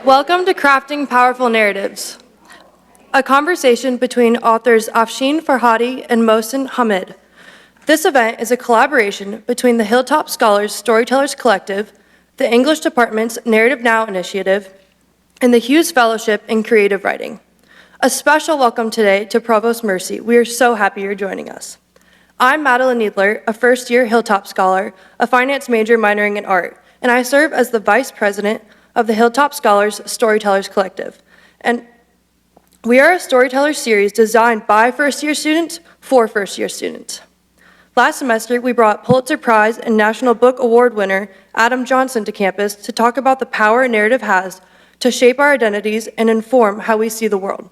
Welcome to Crafting Powerful Narratives, a conversation between authors Afsheen Farhadi and Mohsin Hamid. This event is a collaboration between the Hilltop Scholars Storytellers Collective, the English Department's Narrative Now initiative, and the Hughes Fellowship in Creative Writing. A special welcome today to Provost Mercy. We are so happy you're joining us. I'm Madeline Needler, a first-year Hilltop Scholar, a finance major minoring in art, and I serve as the Vice President of the Hilltop Scholars Storytellers Collective. And we are a storyteller series designed by first-year students for first-year students. Last semester, we brought Pulitzer Prize and National Book Award winner Adam Johnson to campus to talk about the power narrative has to shape our identities and inform how we see the world.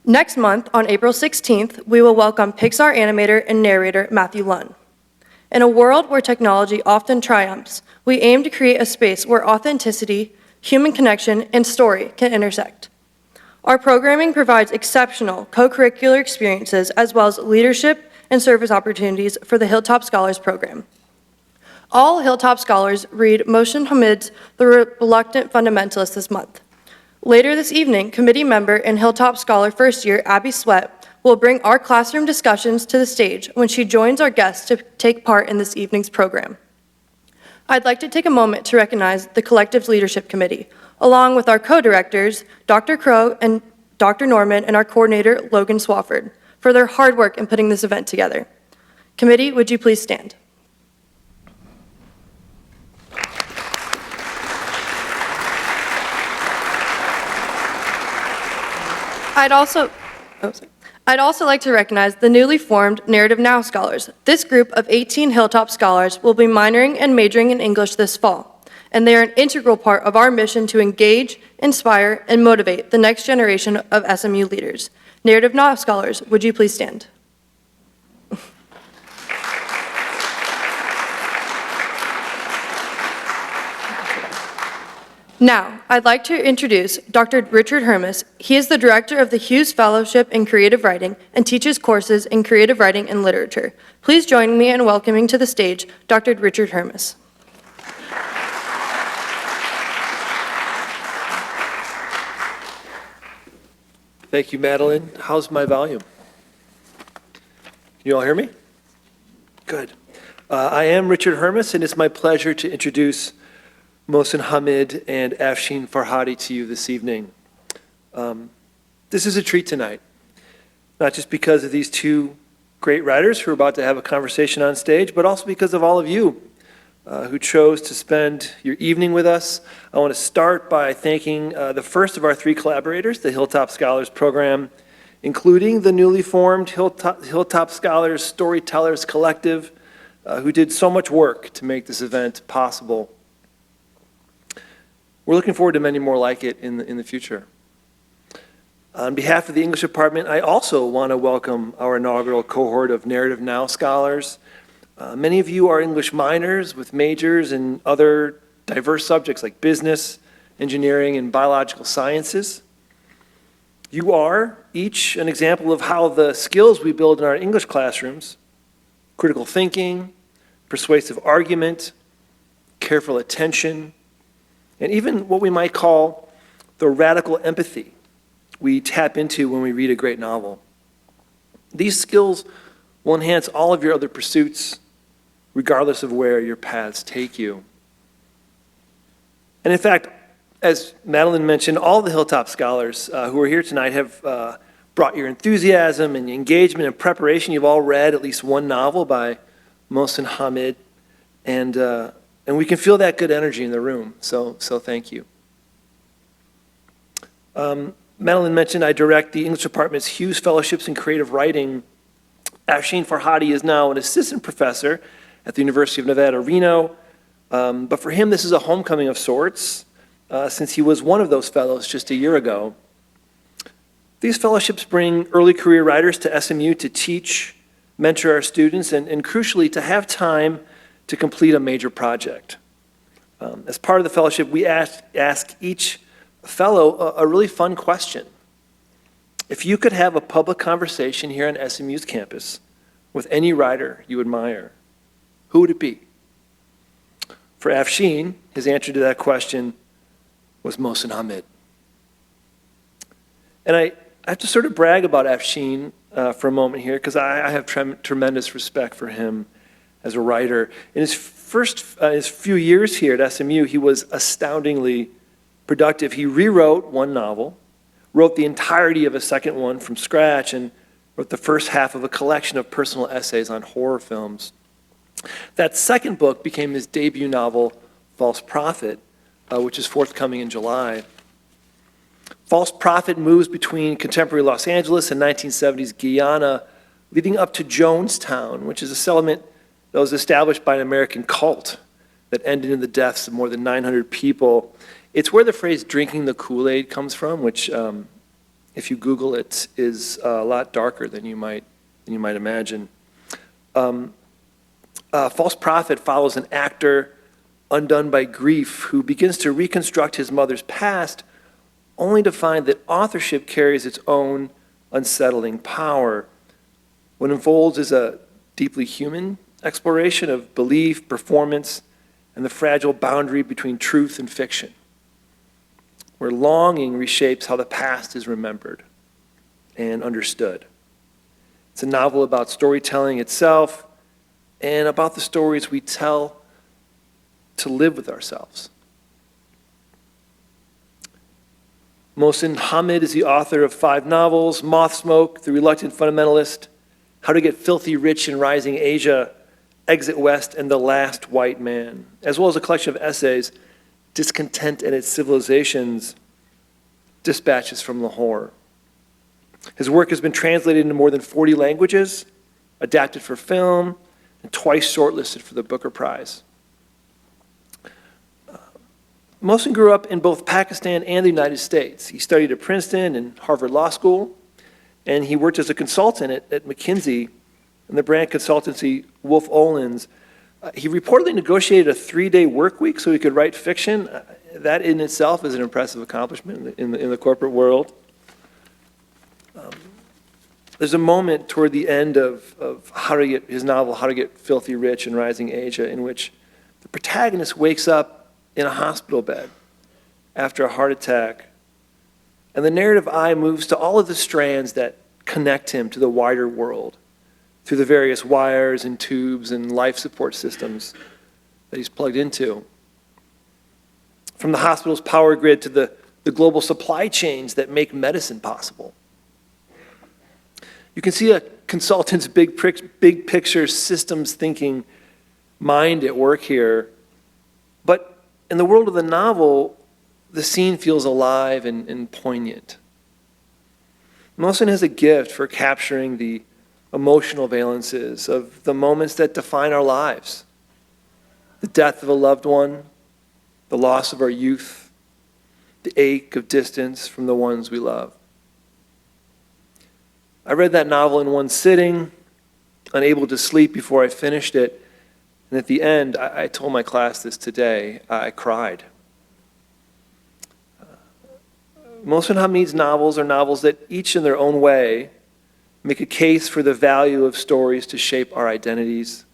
Next month, on April 16th, we will welcome Pixar animator and narrator Matthew Lunn. In a world where technology often triumphs, we aim to create a space where authenticity, human connection, and story can intersect. Our programming provides exceptional co-curricular experiences as well as leadership and service opportunities for the Hilltop Scholars Program. All Hilltop Scholars read Mohsin Hamid's The Reluctant Fundamentalist this month. Later this evening, committee member and Hilltop Scholar first year Abbie Sweat will bring our classroom discussions to the stage when she joins our guests to take part in this evening's program. I'd like to take a moment to recognize the Collective's Leadership Committee, along with our co-directors, Dr. Crow and Dr. Norman, and our coordinator, Logan Swafford, for their hard work in putting this event together. Committee, would you please stand? I'd also like to recognize the newly formed Narrative Now Scholars. This group of 18 Hilltop Scholars will be minoring and majoring in English this fall, and they are an integral part of our mission to engage, inspire, and motivate the next generation of SMU leaders. Narrative Now Scholars, would you please stand? Now, I'd like to introduce Dr. Richard Hermes. He is the director of the Hughes Fellowship in Creative Writing and teaches courses in creative writing and literature. Please join me in welcoming to the stage Dr. Richard Hermes. Thank you, Madeline. How's my volume? Can you all hear me? Good. I am Richard Hermes, and it's my pleasure to introduce Mohsin Hamid and Afsheen Farhadi to you this evening. This is a treat tonight, not just because of these two great writers who are about to have a conversation on stage, but also because of all of you who chose to spend your evening with us. I want to start by thanking the first of our three collaborators, the Hilltop Scholars Program, including the newly formed Hilltop Scholars Storytellers Collective, who did so much work to make this event possible. We're looking forward to many more like it in the future. On behalf of the English Department, I also want to welcome our inaugural cohort of Narrative Now Scholars. Many of you are English minors with majors in other diverse subjects like business, engineering, and biological sciences. You are each an example of how the skills we build in our English classrooms, critical thinking, persuasive argument, careful attention, and even what we might call the radical empathy we tap into when we read a great novel. These skills will enhance all of your other pursuits, regardless of where your paths take you. And in fact, as Madeline mentioned, all the Hilltop Scholars who are here tonight have brought your enthusiasm and engagement and preparation. You've all read at least one novel by Mohsin Hamid, and we can feel that good energy in the room, so thank you. Madeline mentioned I direct the English Department's Hughes Fellowships in Creative Writing. Afsheen Farhadi is now an assistant professor at the University of Nevada, Reno, but for him this is a homecoming of sorts, since he was one of those fellows just a year ago. These fellowships bring early career writers to SMU to teach, mentor our students, and crucially to have time to complete a major project. As part of the fellowship, we ask each fellow a really fun question. If you could have a public conversation here on SMU's campus with any writer you admire, who would it be? For Afsheen, his answer to that question was Mohsin Hamid. And I have to sort of brag about Afsheen for a moment here, because I have tremendous respect for him as a writer. In his few years here at SMU, he was astoundingly productive. He rewrote one novel, wrote the entirety of a second one from scratch, and wrote the first half of a collection of personal essays on horror films. That second book became his debut novel, False Prophet, which is forthcoming in July. False Prophet moves between contemporary Los Angeles and 1970s Guyana, leading up to Jonestown, which is a settlement that was established by an American cult that ended in the deaths of more than 900 people. It's where the phrase "drinking the Kool-Aid" comes from, which, if you Google it, is a lot darker than you might imagine. False Prophet follows an actor undone by grief who begins to reconstruct his mother's past, only to find that authorship carries its own unsettling power. What unfolds is a deeply human exploration of belief, performance, and the fragile boundary between truth and fiction, where longing reshapes how the past is remembered and understood. It's a novel about storytelling itself and about the stories we tell to live with ourselves. Mohsin Hamid is the author of 5 novels: Moth Smoke, The Reluctant Fundamentalist, How to Get Filthy Rich in Rising Asia, Exit West, and The Last White Man, as well as a collection of essays, Discontent and Its Civilizations, Dispatches from Lahore. His work has been translated into more than 40 languages, adapted for film, and twice shortlisted for the Booker Prize. Mohsin grew up in both Pakistan and the United States. He studied at Princeton and Harvard Law School, and he worked as a consultant at McKinsey and the brand consultancy Wolf Olins. He reportedly negotiated a 3-day work week so he could write fiction. That in itself is an impressive accomplishment in the corporate world. There's a moment toward the end of his novel, How to Get Filthy Rich in Rising Asia, in which the protagonist wakes up in a hospital bed after a heart attack, and the narrative eye moves to all of the strands that connect him to the wider world through the various wires and tubes and life support systems that he's plugged into. From the hospital's power grid to the global supply chains that make medicine possible. You can see a consultant's big picture systems thinking mind at work here, but in the world of the novel, the scene feels alive and poignant. Mohsin has a gift for capturing the emotional valences of the moments that define our lives. The death of a loved one, the loss of our youth, the ache of distance from the ones we love. I read that novel in one sitting, unable to sleep before I finished it. And at the end, I told my class this today, I cried. Mohsin Hamid's novels are novels that each in their own way make a case for the value of stories to shape our identities,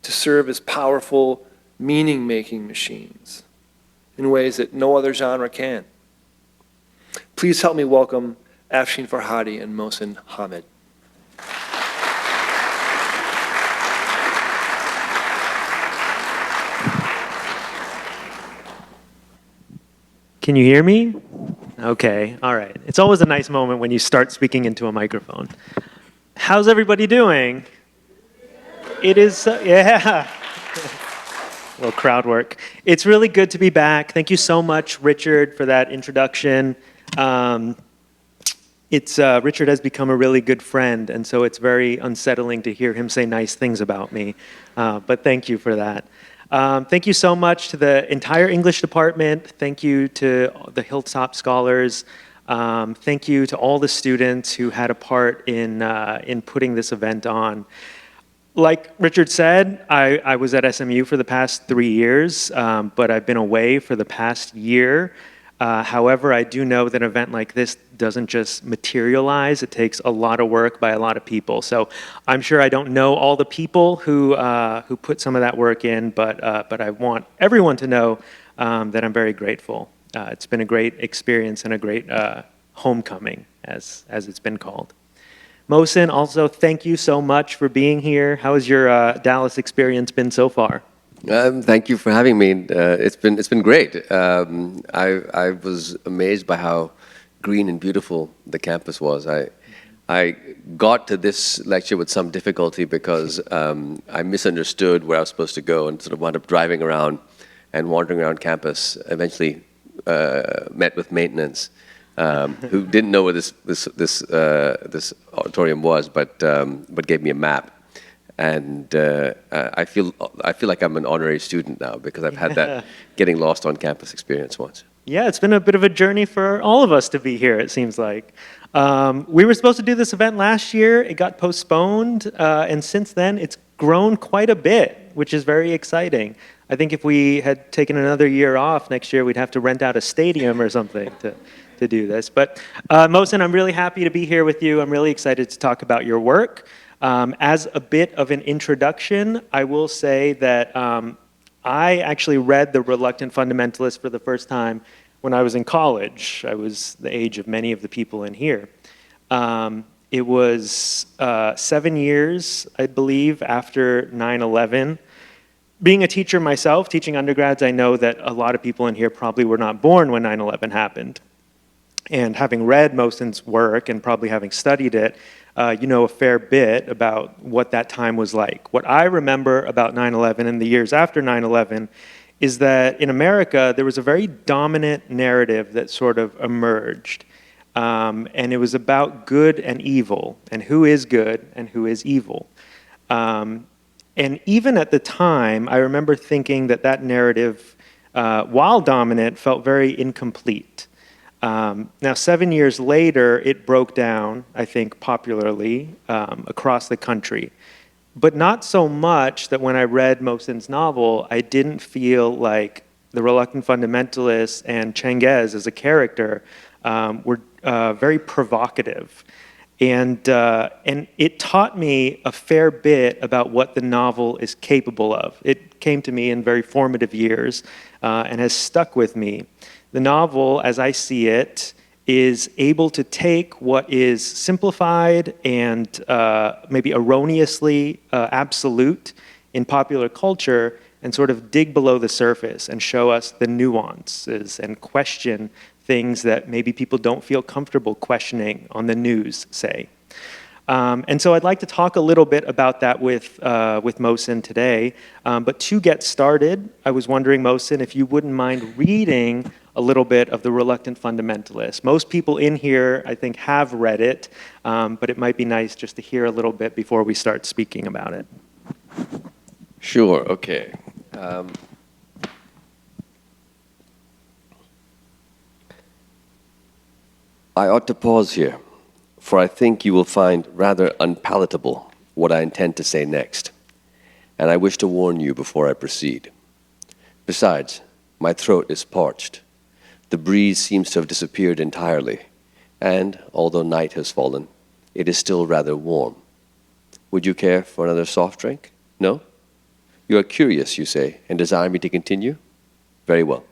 to serve as powerful meaning-making machines in ways that no other genre can. Please help me welcome Afsheen Farhadi and Mohsin Hamid. Can you hear me? Okay, all right. It's always a nice moment when you start speaking into a microphone. How's everybody doing? It is, yeah. A little crowd work. It's really good to be back. Thank you so much, Richard, for that introduction. Richard has become a really good friend, and so it's very unsettling to hear him say nice things about me. But thank you for that. Thank you so much to the entire English department. Thank you to the Hilltop Scholars. Thank you to all the students who had a part in putting this event on. Like Richard said, I was at SMU for the past 3 years, but I've been away for the past year. However, I do know that an event like this doesn't just materialize. It takes a lot of work by a lot of people. So I'm sure I don't know all the people who put some of that work in, but I want everyone to know that I'm very grateful. It's been a great experience and a great homecoming, as it's been called. Mohsin, also thank you so much for being here. How has your Dallas experience been so far? Thank you for having me. It's been great. I was amazed by how green and beautiful the campus was. I got to this lecture with some difficulty because I misunderstood where I was supposed to go and sort of wound up driving around and wandering around campus. Eventually met with maintenance, who didn't know where this auditorium was, but gave me a map. And I feel like I'm an honorary student now because I've had that getting lost on campus experience once. Yeah, it's been a bit of a journey for all of us to be here, it seems like. We were supposed to do this event last year. It got postponed, and since then, it's grown quite a bit, which is very exciting. I think if we had taken another year off next year, we'd have to rent out a stadium or something to do this. But Mohsin, I'm really happy to be here with you. I'm really excited to talk about your work. As a bit of an introduction, I will say that I actually read The Reluctant Fundamentalist for the first time when I was in college. I was the age of many of the people in here. It was 7 years, I believe, after 9/11. Being a teacher myself, teaching undergrads, I know that a lot of people in here probably were not born when 9/11 happened. And having read Mohsin's work and probably having studied it, you know a fair bit about what that time was like. What I remember about 9/11 and the years after 9/11 is that in America, there was a very dominant narrative that sort of emerged. And it was about good and evil, and who is good and who is evil. And even at the time, I remember thinking that that narrative, while dominant, felt very incomplete. Now, 7 years later, it broke down, I think, popularly across the country. But not so much that when I read Mohsin's novel, I didn't feel like the Reluctant Fundamentalists and Cengiz as a character were very provocative. And it taught me a fair bit about what the novel is capable of. It came to me in very formative years and has stuck with me. The novel, as I see it, is able to take what is simplified and maybe erroneously absolute in popular culture and sort of dig below the surface and show us the nuances and question things that maybe people don't feel comfortable questioning on the news, say. And so I'd like to talk a little bit about that with Mohsin today. But to get started, I was wondering, Mohsin, if you wouldn't mind reading a little bit of The Reluctant Fundamentalist. Most people in here, I think, have read it, but it might be nice just to hear a little bit before we start speaking about it. Sure, okay. I ought to pause here, for I think you will find rather unpalatable what I intend to say next, and I wish to warn you before I proceed. Besides, my throat is parched. The breeze seems to have disappeared entirely, and although night has fallen, it is still rather warm. Would you care for another soft drink? No? You are curious, you say, and desire me to continue? Very well.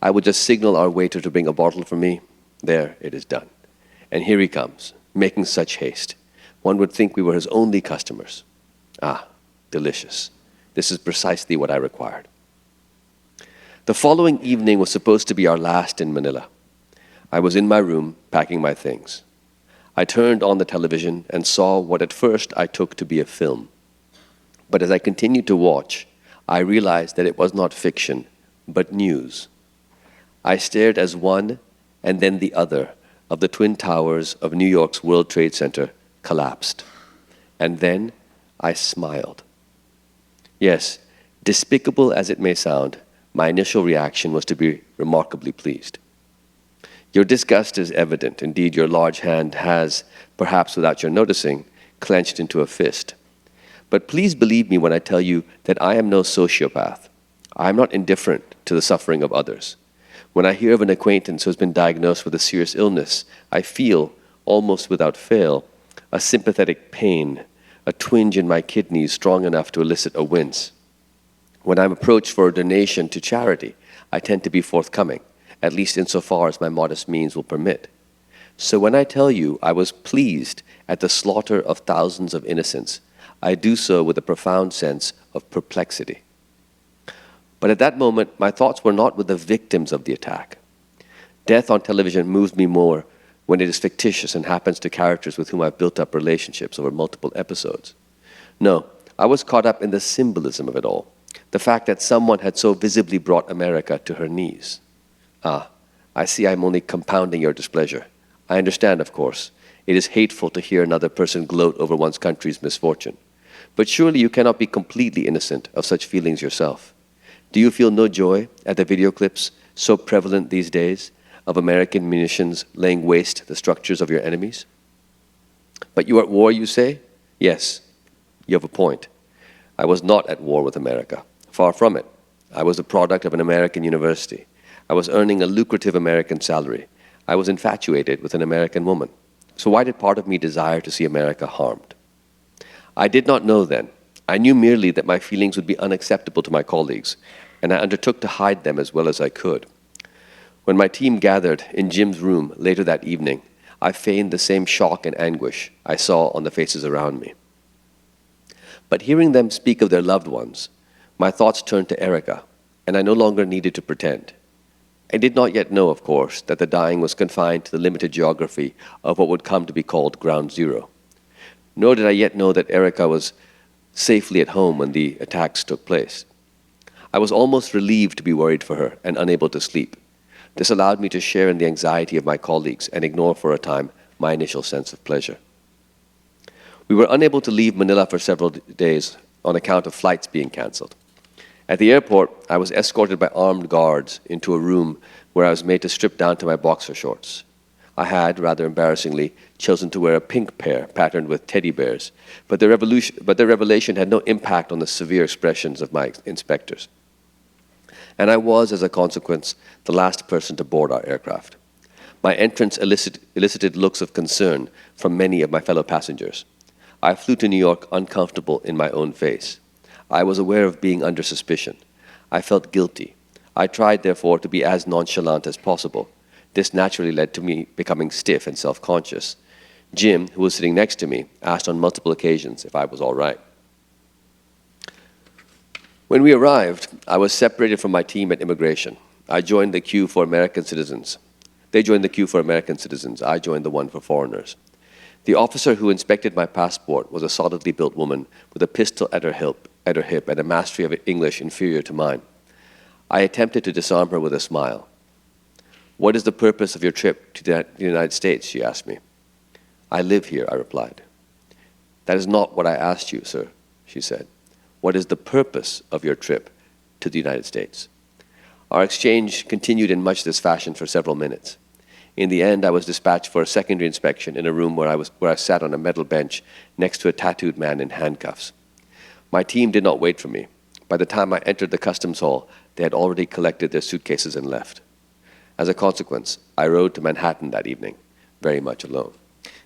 I will just signal our waiter to bring a bottle for me. There, it is done. And here he comes, making such haste. One would think we were his only customers. Ah, delicious. This is precisely what I required. The following evening was supposed to be our last in Manila. I was in my room, packing my things. I turned on the television and saw what at first I took to be a film. But as I continued to watch, I realized that it was not fiction, but news. I stared as one and then the other of the Twin Towers of New York's World Trade Center collapsed. And then I smiled. Yes, despicable as it may sound, my initial reaction was to be remarkably pleased. Your disgust is evident. Indeed, your large hand has, perhaps without your noticing, clenched into a fist. But please believe me when I tell you that I am no sociopath. I am not indifferent to the suffering of others. When I hear of an acquaintance who has been diagnosed with a serious illness, I feel, almost without fail, a sympathetic pain, a twinge in my kidneys strong enough to elicit a wince. When I'm approached for a donation to charity, I tend to be forthcoming, at least insofar as my modest means will permit. So when I tell you I was pleased at the slaughter of thousands of innocents, I do so with a profound sense of perplexity. But at that moment, my thoughts were not with the victims of the attack. Death on television moves me more when it is fictitious and happens to characters with whom I've built up relationships over multiple episodes. No, I was caught up in the symbolism of it all, the fact that someone had so visibly brought America to her knees. Ah, I see I'm only compounding your displeasure. I understand, of course. It is hateful to hear another person gloat over one's country's misfortune. But surely you cannot be completely innocent of such feelings yourself. Do you feel no joy at the video clips so prevalent these days of American munitions laying waste the structures of your enemies? But you are at war, you say? Yes, you have a point. I was not at war with America. Far from it. I was the product of an American university. I was earning a lucrative American salary. I was infatuated with an American woman. So why did part of me desire to see America harmed? I did not know then. I knew merely that my feelings would be unacceptable to my colleagues, and I undertook to hide them as well as I could. When my team gathered in Jim's room later that evening, I feigned the same shock and anguish I saw on the faces around me. But hearing them speak of their loved ones, my thoughts turned to Erica, and I no longer needed to pretend. I did not yet know, of course, that the dying was confined to the limited geography of what would come to be called Ground Zero. Nor did I yet know that Erica was safely at home when the attacks took place. I was almost relieved to be worried for her and unable to sleep. This allowed me to share in the anxiety of my colleagues and ignore for a time my initial sense of pleasure. We were unable to leave Manila for several days on account of flights being canceled. At the airport, I was escorted by armed guards into a room where I was made to strip down to my boxer shorts. I had, rather embarrassingly, chosen to wear a pink pair patterned with teddy bears, but their revelation had no impact on the severe expressions of my inspectors. And I was, as a consequence, the last person to board our aircraft. My entrance elicited looks of concern from many of my fellow passengers. I flew to New York uncomfortable in my own face. I was aware of being under suspicion. I felt guilty. I tried, therefore, to be as nonchalant as possible. This naturally led to me becoming stiff and self-conscious. Jim, who was sitting next to me, asked on multiple occasions if I was all right. When we arrived, I was separated from my team at immigration. I joined the queue for American citizens. They joined the queue for American citizens. I joined the one for foreigners. The officer who inspected my passport was a solidly built woman with a pistol at her hip and a mastery of English inferior to mine. I attempted to disarm her with a smile. "What is the purpose of your trip to the United States?" she asked me. "I live here," I replied. "That is not what I asked you, sir," she said. "What is the purpose of your trip to the United States?" Our exchange continued in much this fashion for several minutes. In the end, I was dispatched for a secondary inspection in a room where I sat on a metal bench next to a tattooed man in handcuffs. My team did not wait for me. By the time I entered the customs hall, they had already collected their suitcases and left. As a consequence, I rode to Manhattan that evening, very much alone.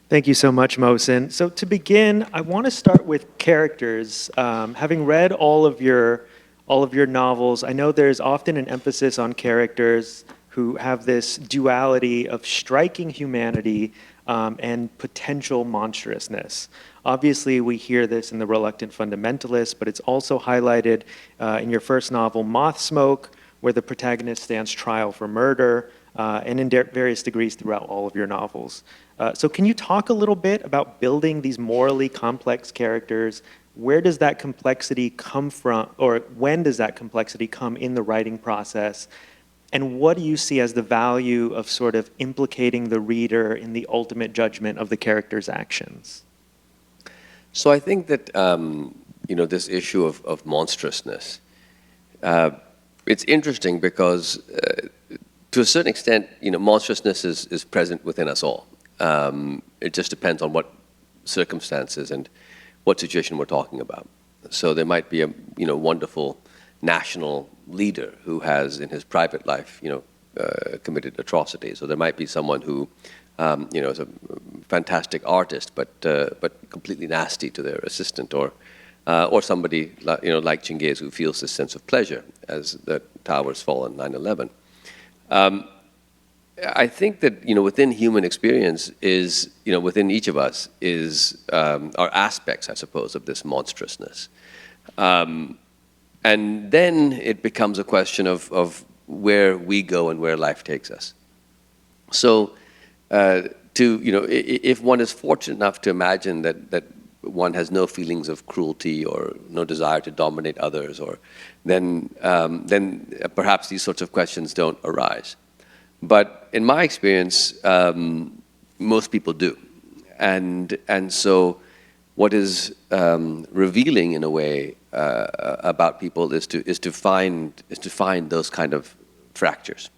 Thank you so much, Mohsin. So to begin, I want to start with characters. Having read all of your novels, I know there's often an emphasis on characters who have this duality of striking humanity and potential monstrousness. Obviously, we hear this in The Reluctant Fundamentalist, but it's also highlighted in your first novel, Moth Smoke, where the protagonist stands trial for murder, and in various degrees throughout all of your novels. So can you talk a little bit about building these morally complex characters? Where does that complexity come from, or when does that complexity come in the writing process? And what do you see as the value of sort of implicating the reader in the ultimate judgment of the character's actions? So I think that this issue of monstrousness, it's interesting because to a certain extent, monstrousness is present within us all. It just depends on what circumstances and what situation we're talking about. So there might be a wonderful national leader who has in his private life committed atrocities. So there might be someone who is a fantastic artist but completely nasty to their assistant, or somebody like Chinguez who feels this sense of pleasure as the towers fall on 9/11. I think that, within human experience is, within each of us are aspects, I suppose, of this monstrousness. And then it becomes a question of where we go and where life takes us. So, if one is fortunate enough to imagine that one has no feelings of cruelty or no desire to dominate others, or then perhaps these sorts of questions don't arise. But in my experience, most people do, and so what is revealing in a way about people is to find those kind of fractures,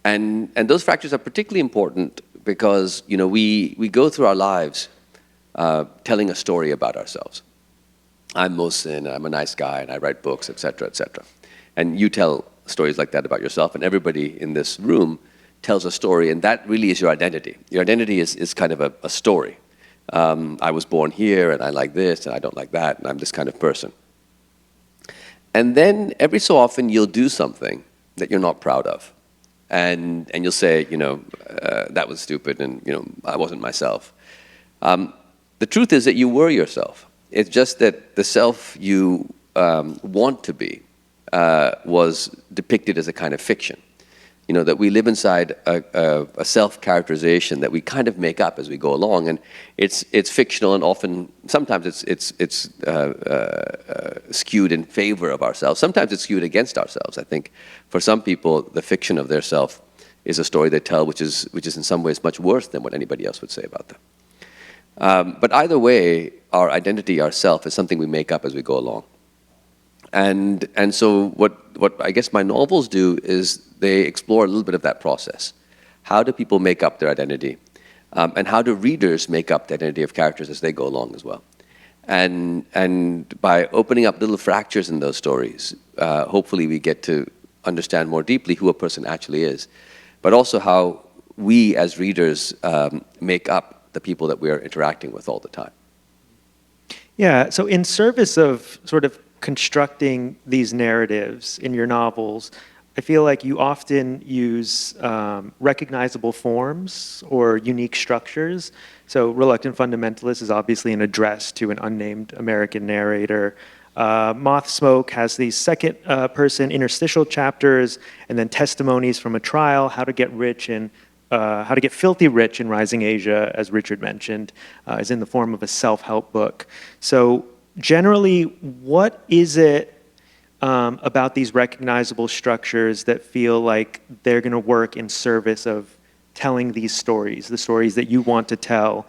and those fractures are particularly important because we go through our lives telling a story about ourselves. I'm Mohsin, and I'm a nice guy, and I write books, etc., etc. And you tell stories like that about yourself, and everybody in this room tells a story, and that really is your identity. Your identity is kind of a story. I was born here, and I like this, and I don't like that, and I'm this kind of person. And then every so often you'll do something that you're not proud of, and you'll say, that was stupid, and I wasn't myself. The truth is that you were yourself. It's just that the self you want to be was depicted as a kind of fiction. That we live inside a self-characterization that we kind of make up as we go along, and it's fictional, and sometimes it's skewed in favor of ourselves. Sometimes it's skewed against ourselves. I think for some people, the fiction of their self is a story they tell, which is in some ways much worse than what anybody else would say about them. But either way, our identity, our self, is something we make up as we go along. And so what I guess my novels do is they explore a little bit of that process. How do people make up their identity? And how do readers make up the identity of characters as they go along as well? And by opening up little fractures in those stories, hopefully we get to understand more deeply who a person actually is, but also how we as readers make up the people that we are interacting with all the time. Yeah, so in service of sort of constructing these narratives in your novels, I feel like you often use recognizable forms or unique structures. So Reluctant Fundamentalist is obviously an address to an unnamed American narrator. Moth Smoke has these second-person interstitial chapters, and then testimonies from a trial, how to get filthy rich in rising Asia, as Richard mentioned, is in the form of a self-help book. So generally, what is it about these recognizable structures that feel like they're going to work in service of telling these stories, the stories that you want to tell?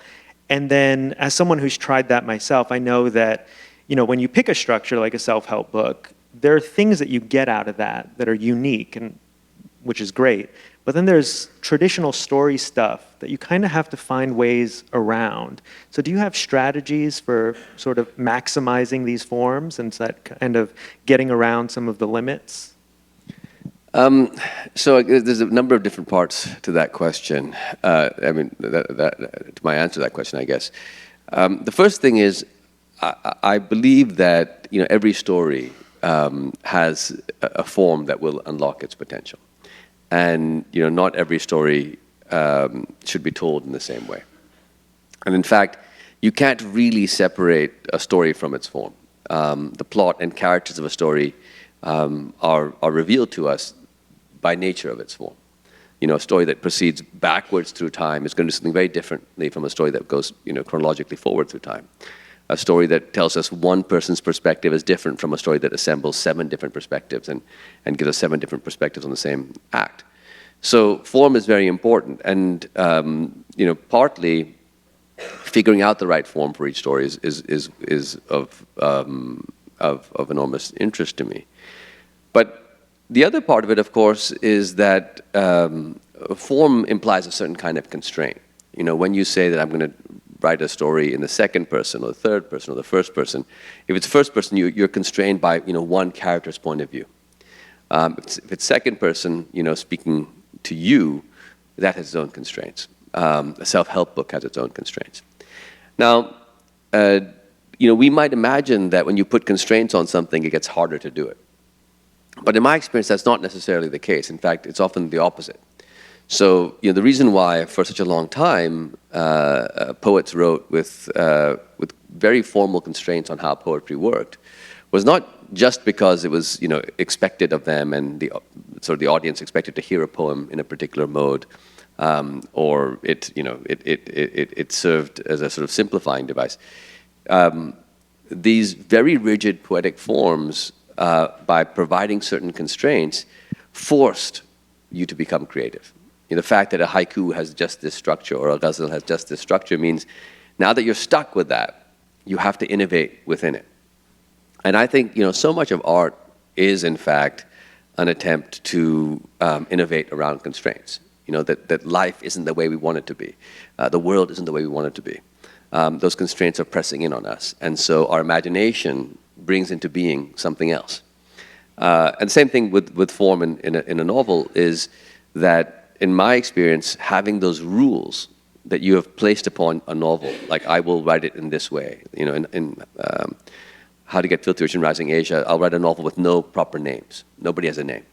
And then, as someone who's tried that myself, I know that when you pick a structure like a self-help book, there are things that you get out of that are unique, and which is great. But then there's traditional story stuff that you kind of have to find ways around. So do you have strategies for sort of maximizing these forms and that kind of getting around some of the limits? So there's a number of different parts to that question. To my answer to that question, I guess. The first thing is, I believe that every story has a form that will unlock its potential. And not every story should be told in the same way. And in fact, you can't really separate a story from its form. The plot and characters of a story are revealed to us by nature of its form. A story that proceeds backwards through time is going to do something very differently from a story that goes chronologically forward through time. A story that tells us one person's perspective is different from a story that assembles 7 different perspectives and gives us 7 different perspectives on the same act. So form is very important, and partly figuring out the right form for each story is of enormous interest to me. But the other part of it, of course, is that form implies a certain kind of constraint. When you say that I'm going to write a story in the second person or the third person or the first person, if it's first person, you're constrained by one character's point of view. If it's second person, speaking to you, that has its own constraints. A self-help book has its own constraints. Now, we might imagine that when you put constraints on something, it gets harder to do it. But in my experience, that's not necessarily the case. In fact, it's often the opposite. So, the reason why for such a long time poets wrote with very formal constraints on how poetry worked was not just because it was, expected of them and the audience expected to hear a poem in a particular mode, or it served as a sort of simplifying device. These very rigid poetic forms, by providing certain constraints, forced you to become creative. The fact that a haiku has just this structure or a ghazal has just this structure means now that you're stuck with that, you have to innovate within it. And I think, so much of art is, in fact, an attempt to innovate around constraints. That life isn't the way we want it to be. The world isn't the way we want it to be. Those constraints are pressing in on us. And so our imagination brings into being something else. And the same thing with form in a novel is that, in my experience, having those rules that you have placed upon a novel, like I will write it in this way, in How to Get Filthy Rich in Rising Asia, I'll write a novel with no proper names. Nobody has a name.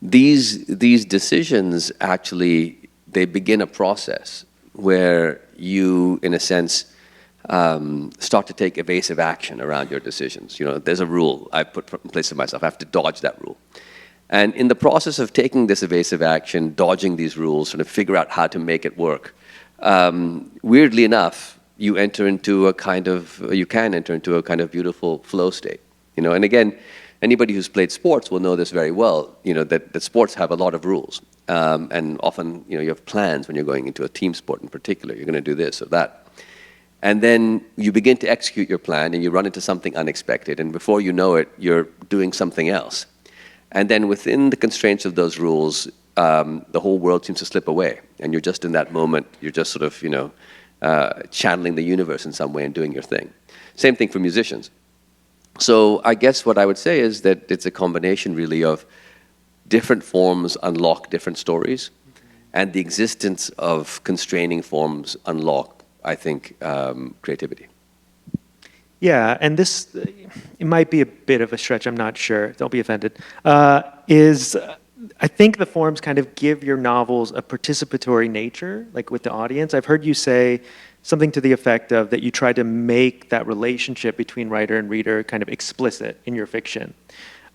These decisions actually, they begin a process where you, in a sense, start to take evasive action around your decisions. There's a rule I put in place for myself. I have to dodge that rule. And in the process of taking this evasive action, dodging these rules, sort of figure out how to make it work, weirdly enough, you can enter into a kind of beautiful flow state. And again, anybody who's played sports will know this very well, that sports have a lot of rules. And often, you have plans when you're going into a team sport in particular. You're going to do this or that. And then you begin to execute your plan and you run into something unexpected. And before you know it, you're doing something else. And then within the constraints of those rules, the whole world seems to slip away. And you're just in that moment, you're just sort of, channeling the universe in some way and doing your thing. Same thing for musicians. So I guess what I would say is that it's a combination really of different forms unlock different stories, and the existence of constraining forms unlock, I think, creativity. Yeah, and this, it might be a bit of a stretch, I'm not sure, don't be offended, I think the forms kind of give your novels a participatory nature, like with the audience. I've heard you say something to the effect of that you try to make that relationship between writer and reader kind of explicit in your fiction.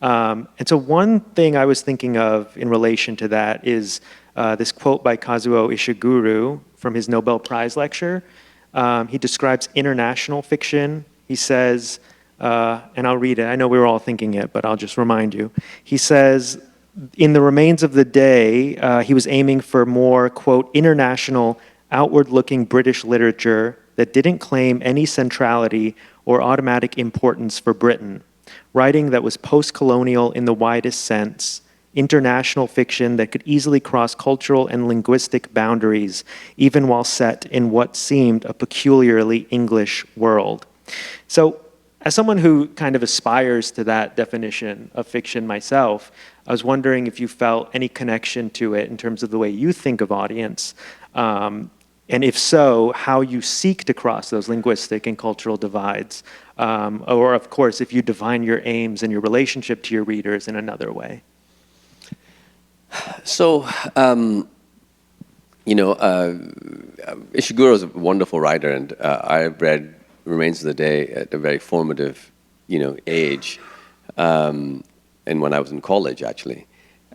And so one thing I was thinking of in relation to that is this quote by Kazuo Ishiguro from his Nobel Prize lecture. He describes international fiction. He says, and I'll read it. I know we were all thinking it, but I'll just remind you. He says, in the remains of the day, he was aiming for more, quote, international, outward-looking British literature that didn't claim any centrality or automatic importance for Britain. Writing that was post-colonial in the widest sense, international fiction that could easily cross cultural and linguistic boundaries, even while set in what seemed a peculiarly English world. So, as someone who kind of aspires to that definition of fiction myself, I was wondering if you felt any connection to it in terms of the way you think of audience, and if so, how you seek to cross those linguistic and cultural divides, or of course, if you define your aims and your relationship to your readers in another way. So, Ishiguro is a wonderful writer, and I read Remains of the Day at a very formative, age, and when I was in college, actually.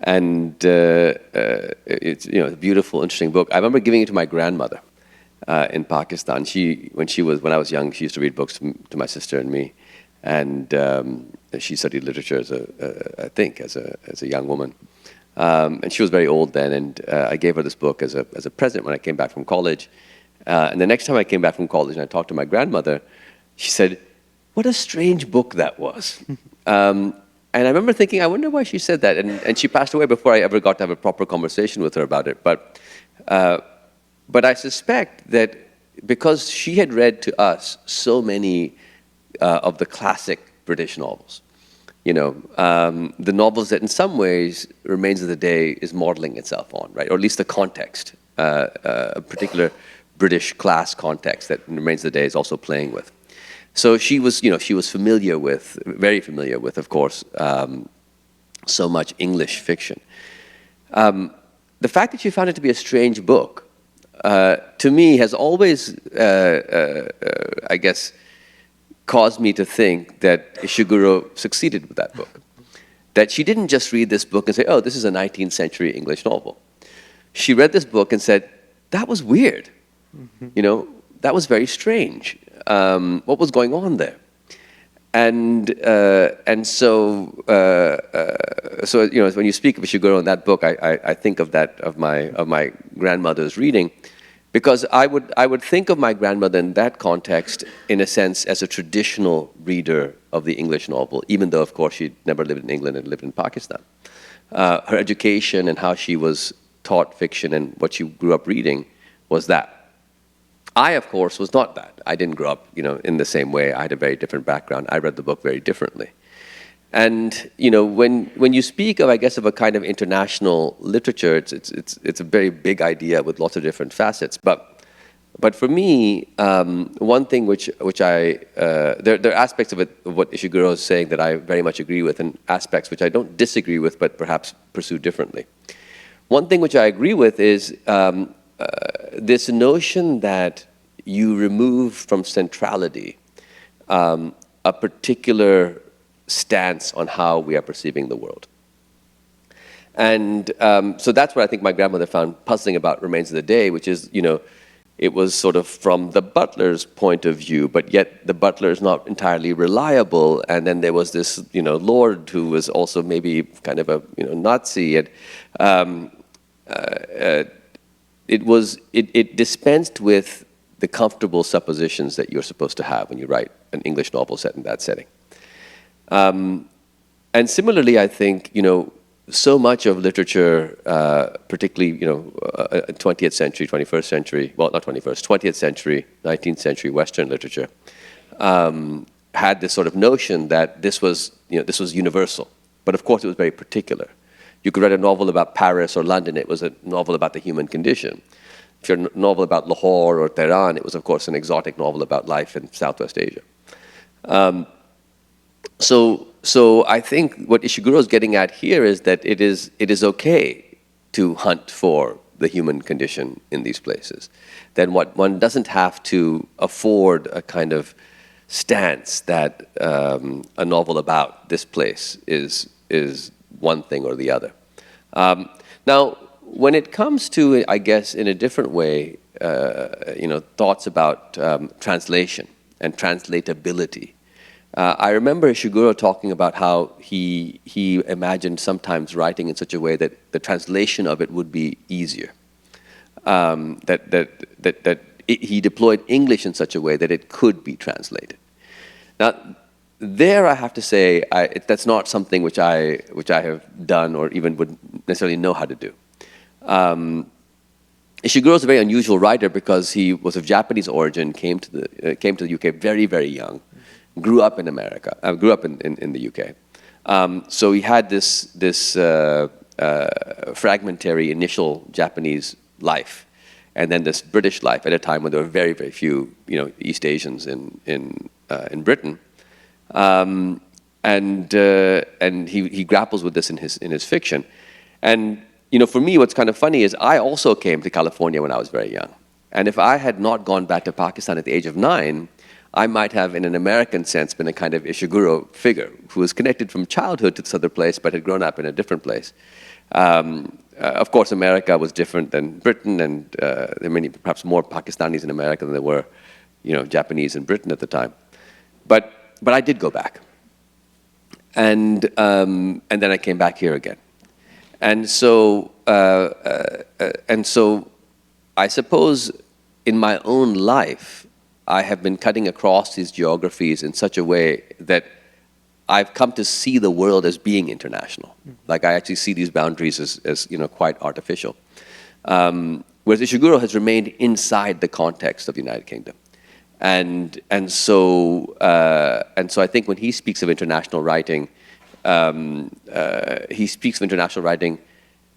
And it's a beautiful, interesting book. I remember giving it to my grandmother in Pakistan. When I was young, she used to read books to my sister and me, and she studied literature as a young woman. And she was very old then, and I gave her this book as a present when I came back from college. And the next time I came back from college and I talked to my grandmother, she said, "What a strange book that was." And I remember thinking, I wonder why she said that. And she passed away before I ever got to have a proper conversation with her about it. But I suspect that because she had read to us so many of the classic British novels, the novels that in some ways Remains of the Day is modeling itself on, right? Or at least the context, a particular British class context that Remains of the Day is also playing with. So she was familiar with, very familiar with, of course, so much English fiction. The fact that you found it to be a strange book, to me, has always, I guess, caused me to think that Ishiguro succeeded with that book. That she didn't just read this book and say, oh, this is a 19th century English novel. She read this book and said, that was weird. You know, that was very strange. What was going on there? And so you know, when you speak of Ishiguro in that book, I think of that of my grandmother's reading, because I would think of my grandmother in that context, in a sense, as a traditional reader of the English novel, even though, of course, she'd never lived in England and lived in Pakistan. Her education and how she was taught fiction and what she grew up reading was that. I, of course, was not that. I didn't grow up, you know, in the same way. I had a very different background. I read the book very differently. And, you know, when you speak of, I guess, of a kind of international literature, it's a very big idea with lots of different facets. But for me, one thing which there are aspects of it, of what Ishiguro is saying, that I very much agree with, and aspects which I don't disagree with, but perhaps pursue differently. One thing which I agree with is this notion that you remove from centrality a particular stance on how we are perceiving the world. And so that's what I think my grandmother found puzzling about Remains of the Day, which is, you know, it was sort of from the butler's point of view, but yet the butler is not entirely reliable. And then there was this, you know, lord who was also maybe kind of a, you know, Nazi. And it dispensed with the comfortable suppositions that you're supposed to have when you write an English novel set in that setting. And similarly, I think, you know, so much of literature, particularly, you know, 20th century, 21st century, well, not 21st, 20th century, 19th century Western literature, had this sort of notion that this was, you know, this was universal. But of course, it was very particular. You could write a novel about Paris or London, it was a novel about the human condition. If you're a novel about Lahore or Tehran, it was, of course, an exotic novel about life in Southwest Asia. So I think what Ishiguro is getting at here is that it is okay to hunt for the human condition in these places. Then what one doesn't have to afford a kind of stance that a novel about this place is one thing or the other. Now, when it comes to, I guess, in a different way, you know, thoughts about translation and translatability. I remember Ishiguro talking about how he imagined sometimes writing in such a way that the translation of it would be easier. He deployed English in such a way that it could be translated. Now, there I have to say that's not something which I have done or even would necessarily know how to do. Ishiguro is a very unusual writer because he was of Japanese origin, came to the UK very, very young. Grew up in America, grew up in the UK. So he had this fragmentary initial Japanese life, and then this British life at a time when there were very, very few, you know, East Asians in Britain. And he grapples with this in his fiction. And, you know, for me, what's kind of funny is I also came to California when I was very young. And if I had not gone back to Pakistan at the age of 9, I might have, in an American sense, been a kind of Ishiguro figure who was connected from childhood to this other place, but had grown up in a different place. Of course, America was different than Britain, and there are many, perhaps more Pakistanis in America than there were, you know, Japanese in Britain at the time. But I did go back, and then I came back here again, and so I suppose in my own life, I have been cutting across these geographies in such a way that I've come to see the world as being international. Like I actually see these boundaries as you know, quite artificial. Whereas Ishiguro has remained inside the context of the United Kingdom. And so I think when he speaks of international writing, he speaks of international writing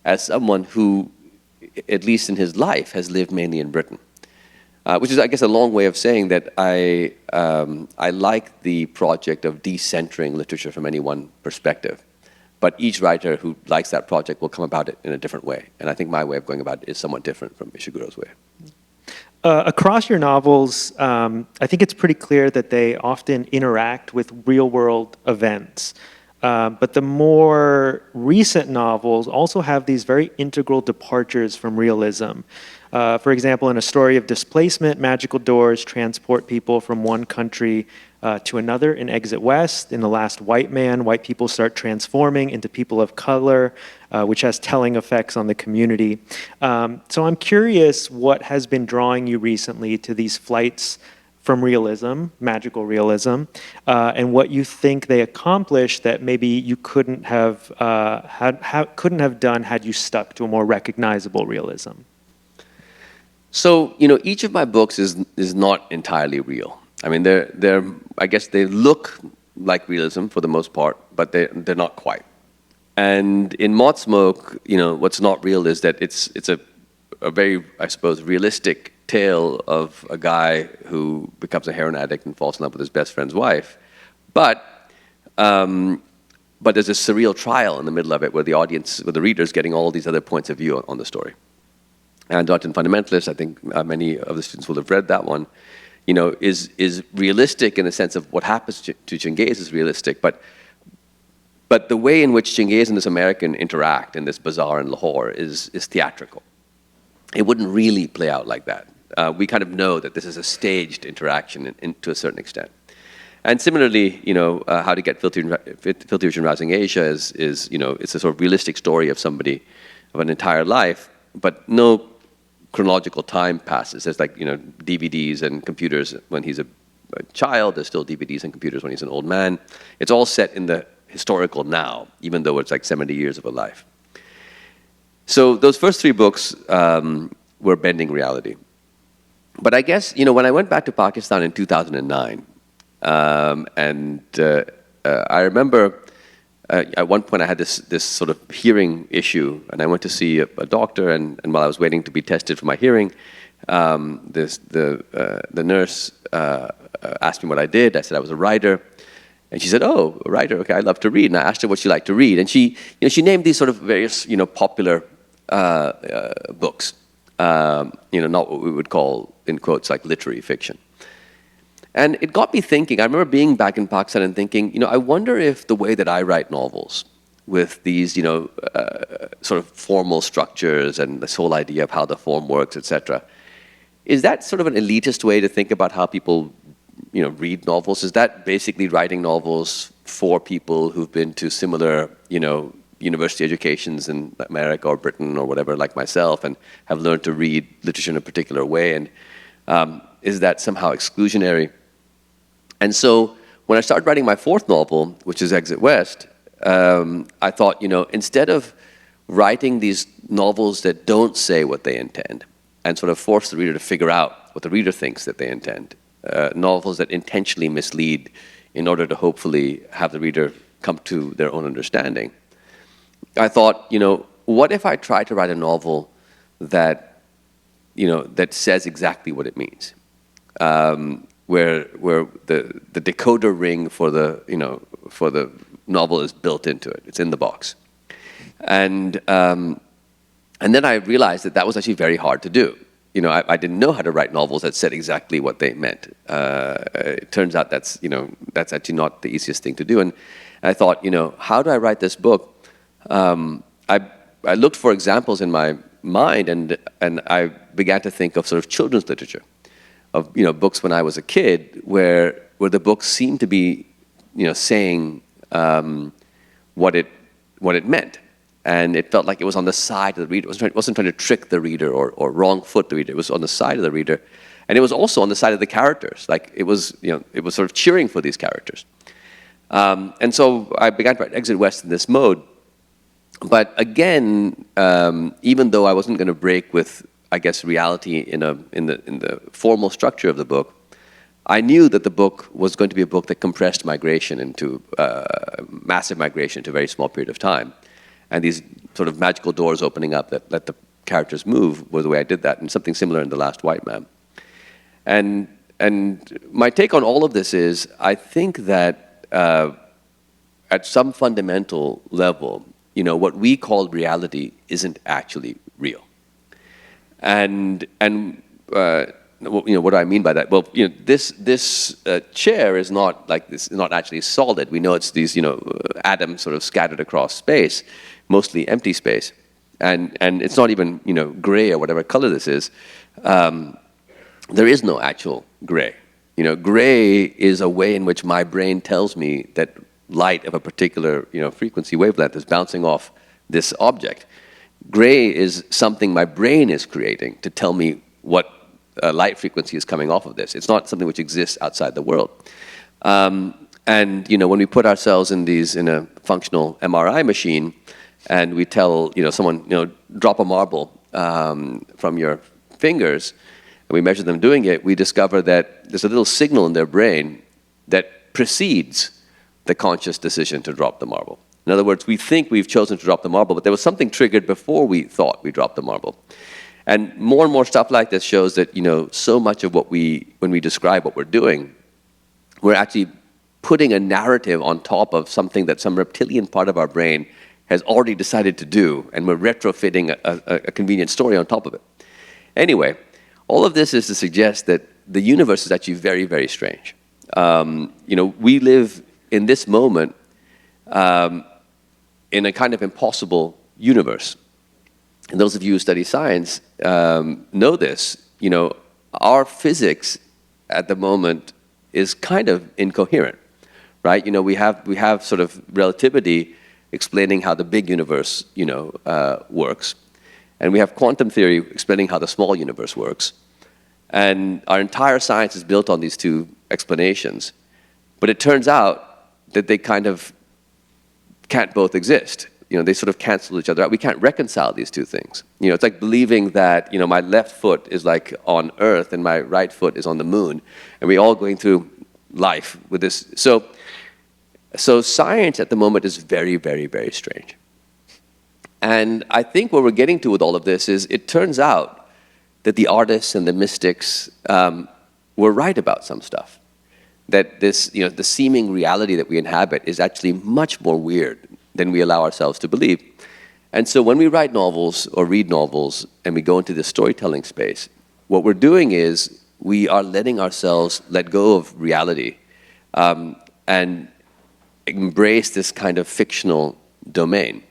as someone who, at least in his life, has lived mainly in Britain. Which is, I guess, a long way of saying that I like the project of decentering literature from any one perspective. but each writer who likes that project will come about it in a different way. And I think my way of going about it is somewhat different from Ishiguro's way. Across your novels, I think it's pretty clear that they often interact with real-world events. But the more recent novels also have these very integral departures from realism. For example, in A Story of Displacement, magical doors transport people from one country to another. In Exit West, in The Last White Man, white people start transforming into people of color, which has telling effects on the community. So I'm curious what has been drawing you recently to these flights from realism, magical realism, and what you think they accomplished that maybe you couldn't have done had you stuck to a more recognizable realism. So, each of my books is not entirely real. I mean, I guess they look like realism for the most part, but they're not quite. And in Moth Smoke, what's not real is that it's a very, I suppose, realistic tale of a guy who becomes a heroin addict and falls in love with his best friend's wife. But there's a surreal trial in the middle of it where the reader's getting all these other points of view on the story. And Reluctant Fundamentalist, I think many of the students will have read that one, is realistic in the sense of what happens to Chingay is realistic, but the way in which Chingay and this American interact in this bazaar in Lahore is theatrical. It wouldn't really play out like that. We kind of know that this is a staged interaction to a certain extent. And similarly, How to Get Filthy Rich in Rising Asia is it's a sort of realistic story of somebody, of an entire life, but no chronological time passes. There's DVDs and computers when he's a child. There's still DVDs and computers when he's an old man. It's all set in the historical now, even though it's 70 years of a life. So those first three books were bending reality. But I guess, when I went back to Pakistan in 2009, I remember at one point I had this sort of hearing issue, and I went to see a doctor, and while I was waiting to be tested for my hearing, the nurse asked me what I did. I said I was a writer. And she said, "Oh, a writer, okay, I love to read." And I asked her what she liked to read. And she named these sort of various, popular books, not what we would call, in quotes, like literary fiction. And it got me thinking. I remember being back in Pakistan and thinking, I wonder if the way that I write novels with these, sort of formal structures and this whole idea of how the form works, etc., is that sort of an elitist way to think about how people, read novels? Is that basically writing novels for people who've been to similar, university educations in America or Britain or whatever, like myself, and have learned to read literature in a particular way? And is that somehow exclusionary? And so when I started writing my fourth novel, which is Exit West, I thought, instead of writing these novels that don't say what they intend and sort of force the reader to figure out what the reader thinks that they intend, novels that intentionally mislead in order to hopefully have the reader come to their own understanding, I thought, what if I tried to write a novel that, that says exactly what it means? Where the decoder ring for the novel is built into it. It's in the box. And then I realized that was actually very hard to do. I didn't know how to write novels that said exactly what they meant. It turns out that's actually not the easiest thing to do. And I thought, how do I write this book? I looked for examples in my mind, and I began to think of sort of children's literature, of books when I was a kid, where the books seemed to be saying what it meant, and it felt like it was on the side of the reader. It wasn't trying to trick the reader or wrong foot the reader. It was on the side of the reader, and it was also on the side of the characters. Like it was sort of cheering for these characters. And so I began to write Exit West in this mode. But again, even though I wasn't going to break with, I guess, reality in the formal structure of the book, I knew that the book was going to be a book that compressed migration into massive migration into a very small period of time, and these sort of magical doors opening up that let the characters move was the way I did that, and something similar in The Last White Man. And my take on all of this is, I think that at some fundamental level, what we call reality isn't actually real. And what do I mean by that? Well, this chair is not like this, not actually solid. We know it's these, atoms sort of scattered across space, mostly empty space, and it's not even, gray or whatever color this is. There is no actual gray. Gray is a way in which my brain tells me that light of a particular, frequency wavelength is bouncing off this object. Gray is something my brain is creating to tell me what light frequency is coming off of this. It's not something which exists outside the world. And when we put ourselves in a functional MRI machine, and we tell someone drop a marble from your fingers, and we measure them doing it, we discover that there's a little signal in their brain that precedes the conscious decision to drop the marble. In other words, we think we've chosen to drop the marble, but there was something triggered before we thought we dropped the marble. And more stuff like this shows that, so much of when we describe what we're doing, we're actually putting a narrative on top of something that some reptilian part of our brain has already decided to do, and we're retrofitting a convenient story on top of it. Anyway, all of this is to suggest that the universe is actually very, very strange. We live in this moment in a kind of impossible universe. And those of you who study science know this. Our physics at the moment is kind of incoherent, right? We have sort of relativity explaining how the big universe, works, and we have quantum theory explaining how the small universe works. And our entire science is built on these two explanations. But it turns out that they kind of can't both exist. They sort of cancel each other out. We can't reconcile these two things. It's like believing that, my left foot is like on Earth and my right foot is on the moon, and we're all going through life with this. So science at the moment is very, very, very strange. And I think what we're getting to with all of this is it turns out that the artists and the mystics were right about some stuff. That this, the seeming reality that we inhabit is actually much more weird than we allow ourselves to believe. And so when we write novels or read novels and we go into the storytelling space, what we're doing is we are letting ourselves let go of reality and embrace this kind of fictional domain.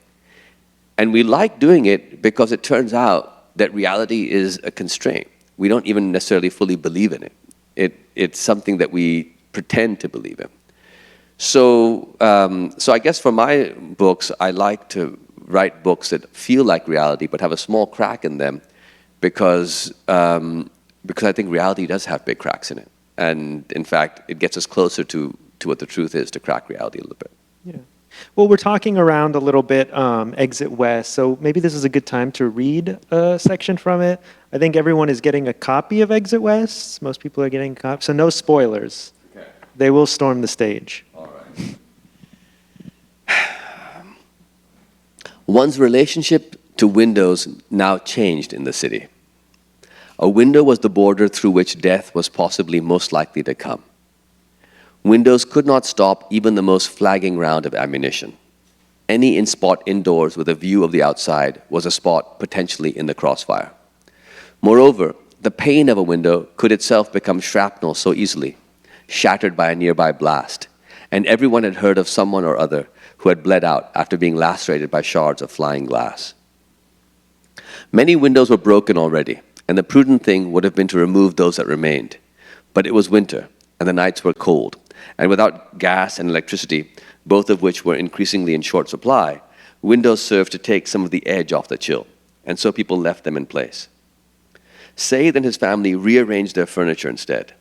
And we like doing it because it turns out that reality is a constraint. We don't even necessarily fully believe in it. It's something that we pretend to believe in. So I guess for my books, I like to write books that feel like reality but have a small crack in them because I think reality does have big cracks in it. And in fact, it gets us closer to what the truth is, to crack reality a little bit. Yeah. Well, we're talking around a little bit Exit West, so maybe this is a good time to read a section from it. I think everyone is getting a copy of Exit West. Most people are getting a copy, so no spoilers. Okay. They will storm the stage. All right. One's relationship to windows now changed in the city. A window was the border through which death was possibly most likely to come. Windows could not stop even the most flagging round of ammunition. Any spot indoors with a view of the outside was a spot potentially in the crossfire. Moreover, the pane of a window could itself become shrapnel so easily, shattered by a nearby blast, and everyone had heard of someone or other who had bled out after being lacerated by shards of flying glass. Many windows were broken already, and the prudent thing would have been to remove those that remained. But it was winter, and the nights were cold, and without gas and electricity, both of which were increasingly in short supply, windows served to take some of the edge off the chill, and so people left them in place. Said and his family rearranged their furniture instead.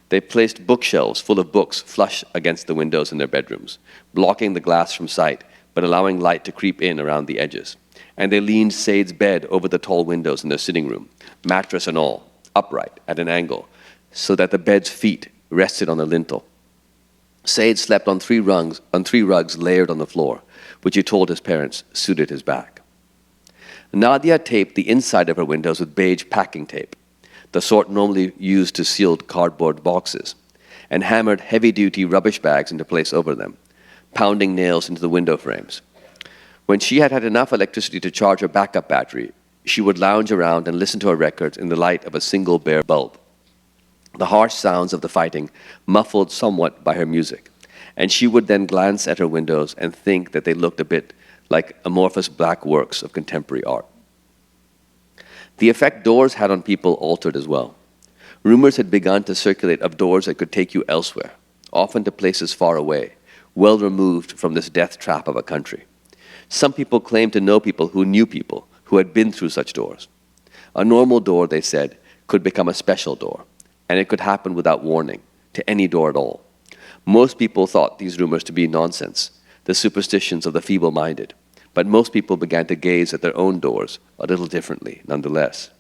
They placed bookshelves full of books flush against the windows in their bedrooms, blocking the glass from sight, but allowing light to creep in around the edges. And they leaned Said's bed over the tall windows in their sitting room, mattress and all, upright at an angle, so that the bed's feet rested on the lintel. Said slept on three rugs layered on the floor, which he told his parents suited his back. Nadia taped the inside of her windows with beige packing tape, the sort normally used to seal cardboard boxes, and hammered heavy-duty rubbish bags into place over them, pounding nails into the window frames. When she had had enough electricity to charge her backup battery, she would lounge around and listen to her records in the light of a single bare bulb. The harsh sounds of the fighting muffled somewhat by her music, and she would then glance at her windows and think that they looked a bit like amorphous black works of contemporary art. The effect doors had on people altered as well. Rumors had begun to circulate of doors that could take you elsewhere, often to places far away, well removed from this death trap of a country. Some people claimed to know people who had been through such doors. A normal door, they said, could become a special door, and it could happen without warning, to any door at all. Most people thought these rumors to be nonsense, the superstitions of the feeble-minded, but most people began to gaze at their own doors a little differently, nonetheless.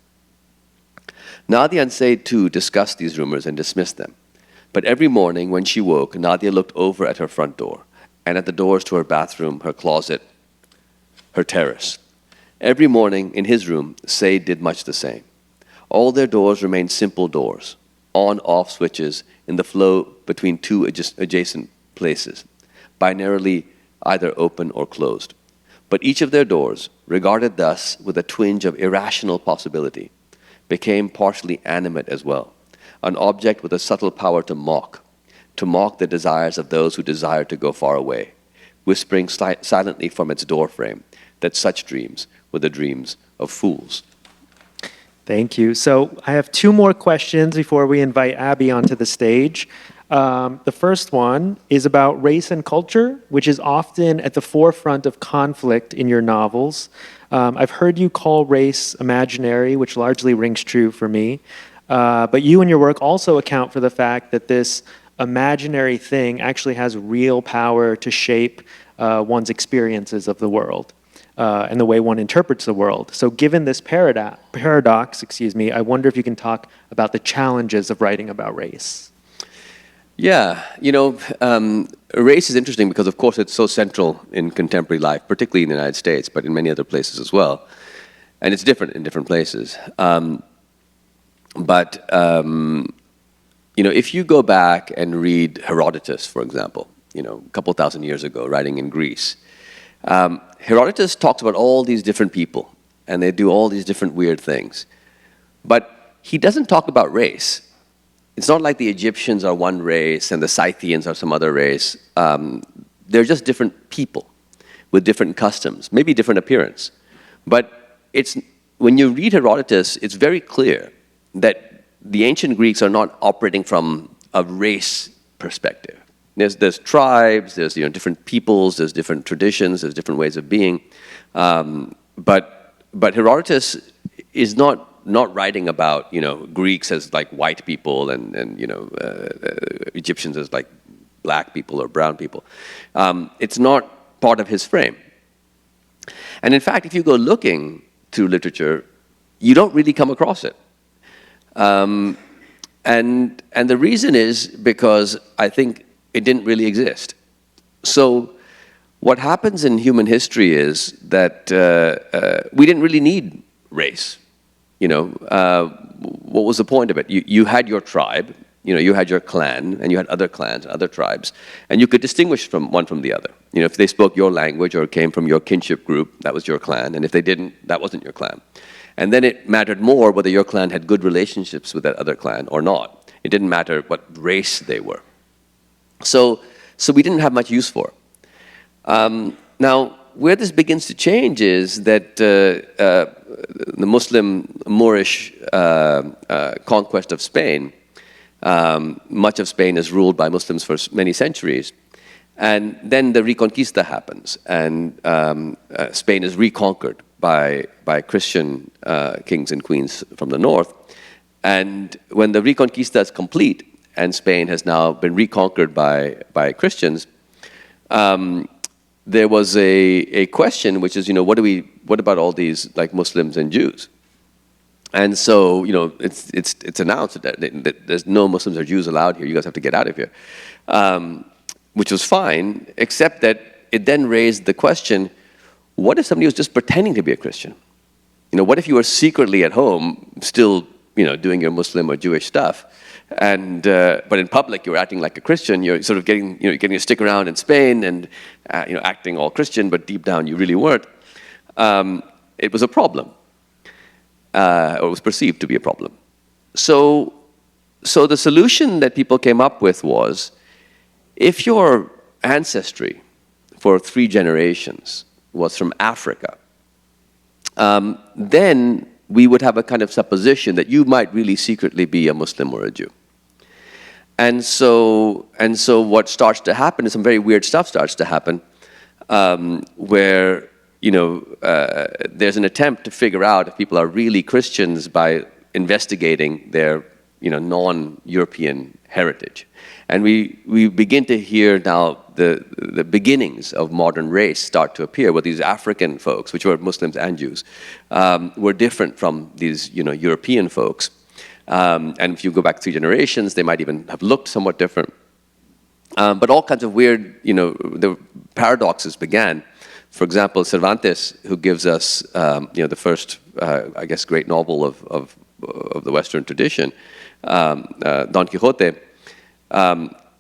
Nadia and Said, too, discussed these rumors and dismissed them. But every morning when she woke, Nadia looked over at her front door and at the doors to her bathroom, her closet, her terrace. Every morning in his room, Said did much the same. All their doors remained simple doors, on-off switches in the flow between two adjacent places, binarily either open or closed. But each of their doors, regarded thus with a twinge of irrational possibility, became partially animate as well, an object with a subtle power to mock the desires of those who desired to go far away, whispering silently from its doorframe that such dreams were the dreams of fools. Thank you. So I have two more questions before we invite Abbie onto the stage. The first one is about race and culture, which is often at the forefront of conflict in your novels. I've heard you call race imaginary, which largely rings true for me. But you and your work also account for the fact that this imaginary thing actually has real power to shape one's experiences of the world and the way one interprets the world. So given this paradox, I wonder if you can talk about the challenges of writing about race. Yeah, race is interesting because, of course, it's so central in contemporary life, particularly in the United States, but in many other places as well. And it's different in different places. If you go back and read Herodotus, for example, a couple thousand years ago, writing in Greece, Herodotus talks about all these different people, and they do all these different weird things. But he doesn't talk about race. It's not like the Egyptians are one race and the Scythians are some other race. They're just different people with different customs, maybe different appearance. But when you read Herodotus, it's very clear that the ancient Greeks are not operating from a race perspective. There's tribes, there's different peoples, there's different traditions, there's different ways of being. But Herodotus is not writing about Greeks as like white people and Egyptians as like black people or brown people. It's not part of his frame. And in fact, if you go looking through literature, you don't really come across it. And the reason is because I think it didn't really exist. So what happens in human history is that we didn't really need race. What was the point of it? You had your tribe, you had your clan, and you had other clans, other tribes, and you could distinguish from one from the other. If they spoke your language or came from your kinship group, that was your clan, and if they didn't, that wasn't your clan. And then it mattered more whether your clan had good relationships with that other clan or not. It didn't matter what race they were. So we didn't have much use for it. Now, where this begins to change is that the Muslim Moorish conquest of Spain, much of Spain is ruled by Muslims for many centuries, and then the Reconquista happens, and Spain is reconquered by Christian kings and queens from the north. And when the Reconquista is complete, and Spain has now been reconquered by Christians, there was a question, which is, what about all these like Muslims and Jews? And so, it's announced that there's no Muslims or Jews allowed here. You guys have to get out of here, which was fine, except that it then raised the question: what if somebody was just pretending to be a Christian? What if you were secretly at home still doing your Muslim or Jewish stuff. And but in public, you're acting like a Christian. You're sort of getting a stick around in Spain and acting all Christian, but deep down you really weren't. It was a problem, or it was perceived to be a problem. So the solution that people came up with was, if your ancestry for 3 generations was from Africa, then we would have a kind of supposition that you might really secretly be a Muslim or a Jew. And so what starts to happen is some very weird stuff starts to happen, where there's an attempt to figure out if people are really Christians by investigating their non-European heritage. And we begin to hear now the beginnings of modern race start to appear, where these African folks, which were Muslims and Jews, were different from these European folks. And if you go back 3 generations, they might even have looked somewhat different. But all kinds of weird, the paradoxes began. For example, Cervantes, who gives us the first, I guess, great novel of the Western tradition, Don Quixote,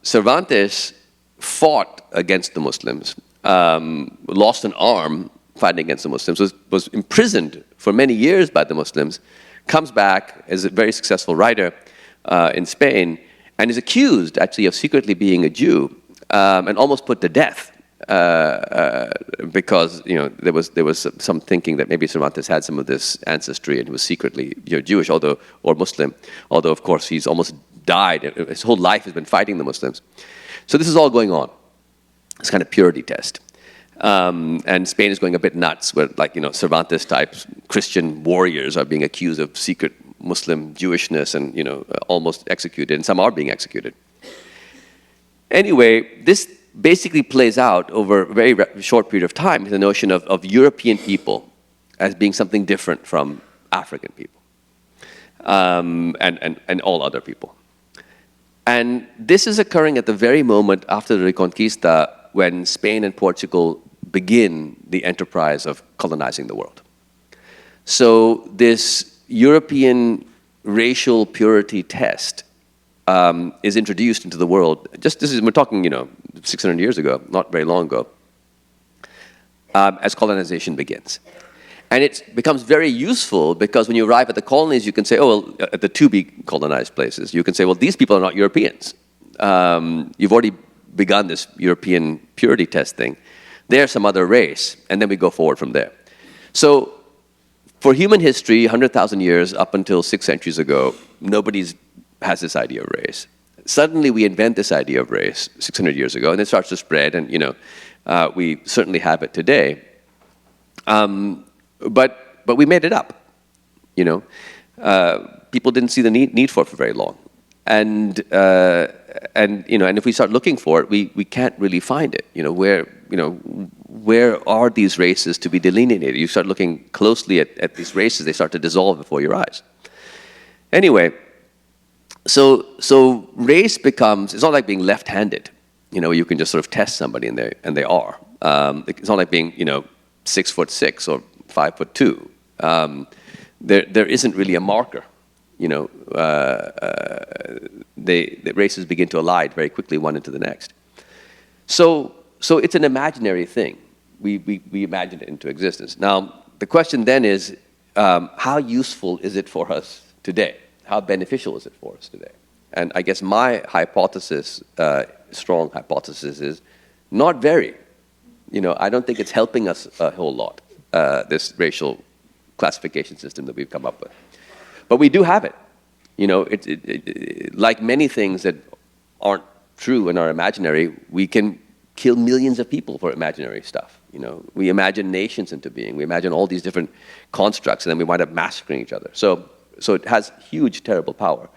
Cervantes fought against the Muslims, lost an arm fighting against the Muslims, was imprisoned for many years by the Muslims, comes back as a very successful writer in Spain, and is accused actually of secretly being a Jew, and almost put to death because there was some thinking that maybe Cervantes had some of this ancestry and was secretly Jewish, or Muslim, although of course he's almost died. His whole life has been fighting the Muslims. So this is all going on. It's kind of purity test. And Spain is going a bit nuts, where Cervantes-type Christian warriors are being accused of secret Muslim Jewishness and almost executed, and some are being executed. Anyway, this basically plays out over a very short period of time, the notion of European people as being something different from African people, and all other people. And this is occurring at the very moment after the Reconquista, when Spain and Portugal begin the enterprise of colonizing the world. So this European racial purity test is introduced into the world. We're talking 600 years ago, not very long ago, as colonization begins. And it becomes very useful because when you arrive at the colonies, you can say, at the to-be colonized places, you can say, well, these people are not Europeans. You've already begun this European purity test thing. They're some other race, and then we go forward from there. So for human history, 100,000 years up until 6 centuries ago, nobody has this idea of race. Suddenly we invent this idea of race 600 years ago, and it starts to spread, and we certainly have it today. But we made it up, People didn't see the need for it for very long, and if we start looking for it, we can't really find it. Where are these races to be delineated? You start looking closely at these races; they start to dissolve before your eyes. Anyway, so race becomes, it's not like being left-handed. You can just sort of test somebody and they are. It's not like being 6'6" or 5'2". There isn't really a marker. The races begin to collide very quickly, one into the next. So it's an imaginary thing. We imagine it into existence. Now, the question then is, how useful is it for us today? How beneficial is it for us today? And I guess my hypothesis, strong hypothesis, is not very. I don't think it's helping us a whole lot, this racial classification system that we've come up with. But we do have it. Like many things that aren't true and are imaginary, we can kill millions of people for imaginary stuff. We imagine nations into being. We imagine all these different constructs, and then we wind up massacring each other. So it has huge, terrible power.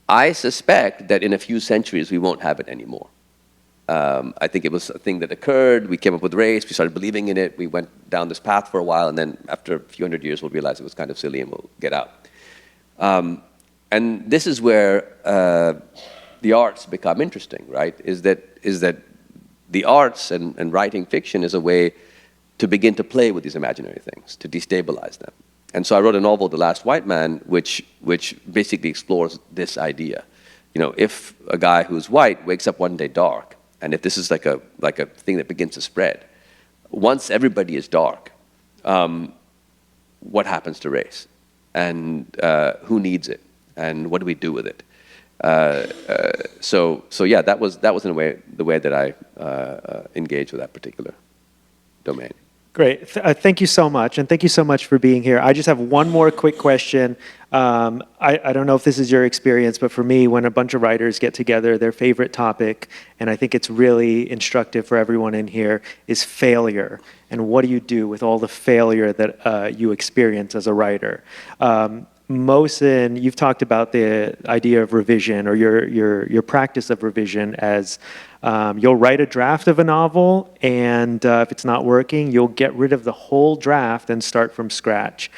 I suspect that in a few centuries we won't have it anymore. I think it was a thing that occurred. We came up with race. We started believing in it. We went down this path for a while, and then after a few hundred years, we'll realize it was kind of silly, and we'll get out. And this is where the arts become interesting, right? Is that the arts and writing fiction is a way to begin to play with these imaginary things, to destabilize them. And so I wrote a novel, The Last White Man, which basically explores this idea. You know, if a guy who's white wakes up one day dark, and if this is like a thing that begins to spread, once everybody is dark, what happens to race? And who needs it? And what do we do with it? So yeah, that was in a way the way that I engaged with that particular domain. Great. Thank you so much, and thank you so much for being here. I just have one more quick question. I don't know if this is your experience, but for me, when a bunch of writers get together, their favorite topic, and I think it's really instructive for everyone in here, is failure. And what do you do with all the failure that you experience as a writer? Mohsin, you've talked about the idea of revision, or your practice of revision as you'll write a draft of a novel, and if it's not working, you'll get rid of the whole draft and start from scratch,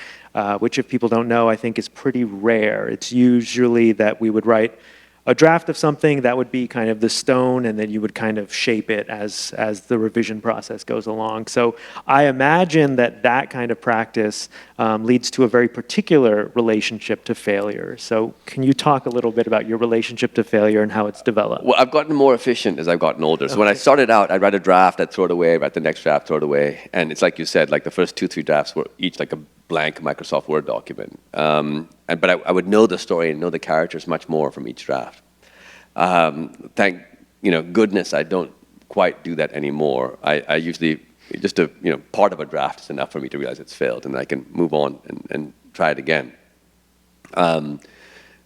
which, if people don't know, I think is pretty rare. It's usually that we would write a draft of something that would be kind of the stone, and then you would kind of shape it as the revision process goes along. So I imagine that kind of practice leads to a very particular relationship to failure. So can you talk a little bit about your relationship to failure and how it's developed? Well, I've gotten more efficient as I've gotten older. So when I started out, I'd write a draft, I'd throw it away, write the next draft, throw it away. And it's like you said, like the first 2-3 drafts were each like a blank Microsoft Word document. But I would know the story and know the characters much more from each draft. Thank goodness I don't quite do that anymore. I usually just part of a draft is enough for me to realize it's failed, and I can move on and try it again.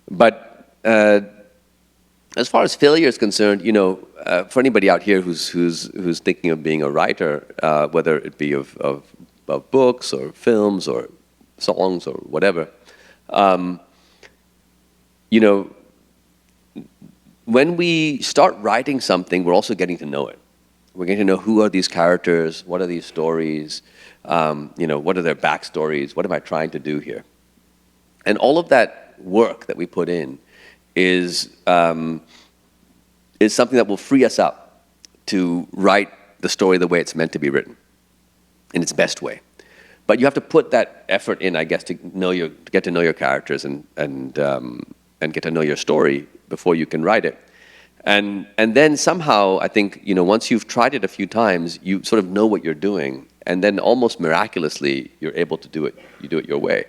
But as far as failure is concerned, for anybody out here who's thinking of being a writer, whether it be of books or films or songs or whatever, when we start writing something, we're also getting to know it. We're getting to know who are these characters, what are these stories, what are their backstories, what am I trying to do here? And all of that work that we put in is something that will free us up to write the story the way it's meant to be written, in its best way. But you have to put that effort in, I guess, to get to know your characters and get to know your story before you can write it. And then somehow, I think, once you've tried it a few times, you sort of know what you're doing, and then almost miraculously, you're able to do it. You do it your way.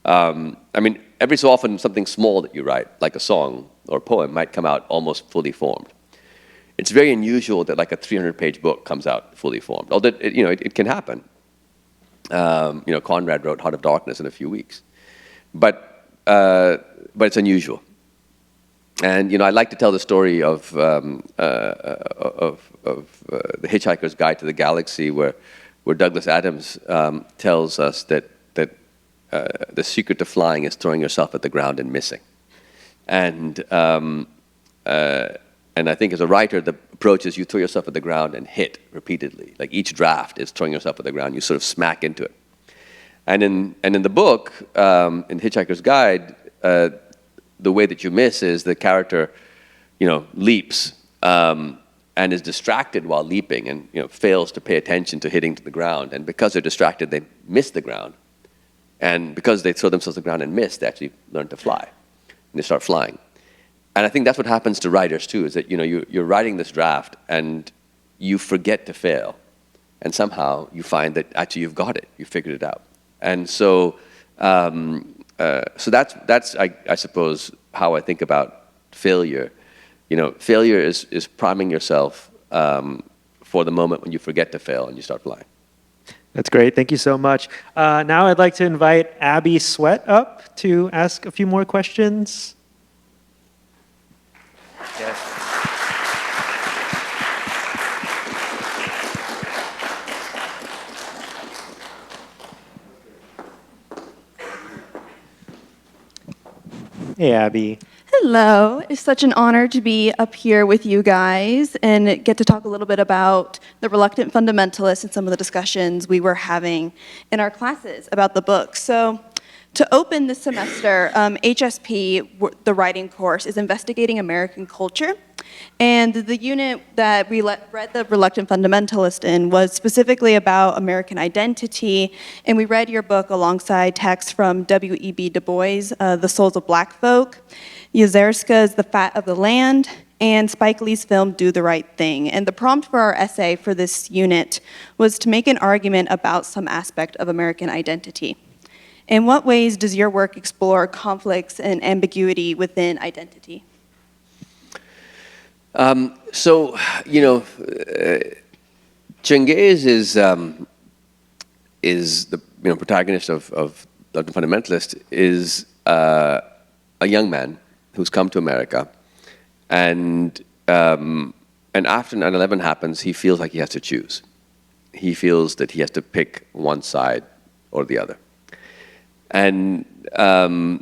Every so often, something small that you write, like a song or a poem, might come out almost fully formed. It's very unusual that like a 300-page book comes out fully formed. Although it can happen. Conrad wrote Heart of Darkness in a few weeks, but it's unusual. And I like to tell the story of the Hitchhiker's Guide to the Galaxy, where Douglas Adams tells us that the secret to flying is throwing yourself at the ground and missing. And I think as a writer, the approach is you throw yourself at the ground and hit repeatedly. Like each draft is throwing yourself at the ground. You sort of smack into it. And in the book, in Hitchhiker's Guide, the way that you miss is the character, leaps and is distracted while leaping, and fails to pay attention to hitting to the ground. And because they're distracted, they miss the ground. And because they throw themselves to the ground and miss, they actually learn to fly, and they start flying. And I think that's what happens to writers too, is that you're writing this draft and you forget to fail, and somehow you find that actually you've got it, you figured it out. And so that's I suppose how I think about failure. Failure is priming yourself for the moment when you forget to fail and you start flying. That's great. Thank you so much. Now I'd like to invite Abbie Sweat up to ask a few more questions. Yes. Hey, Abbie. Hello. It's such an honor to be up here with you guys and get to talk a little bit about the Reluctant Fundamentalist and some of the discussions we were having in our classes about the book. So to open this semester, HSP, the writing course, is investigating American culture. And the unit that we read the Reluctant Fundamentalist in was specifically about American identity, and we read your book alongside texts from W.E.B. Du Bois, The Souls of Black Folk, Yazerska's The Fat of the Land, and Spike Lee's film Do the Right Thing. And the prompt for our essay for this unit was to make an argument about some aspect of American identity. In what ways does your work explore conflicts and ambiguity within identity? Cengiz is the protagonist of Reluctant Fundamentalist, is a young man who's come to America, and after 9/11 happens, he feels like he has to choose. He feels that he has to pick one side or the other. And to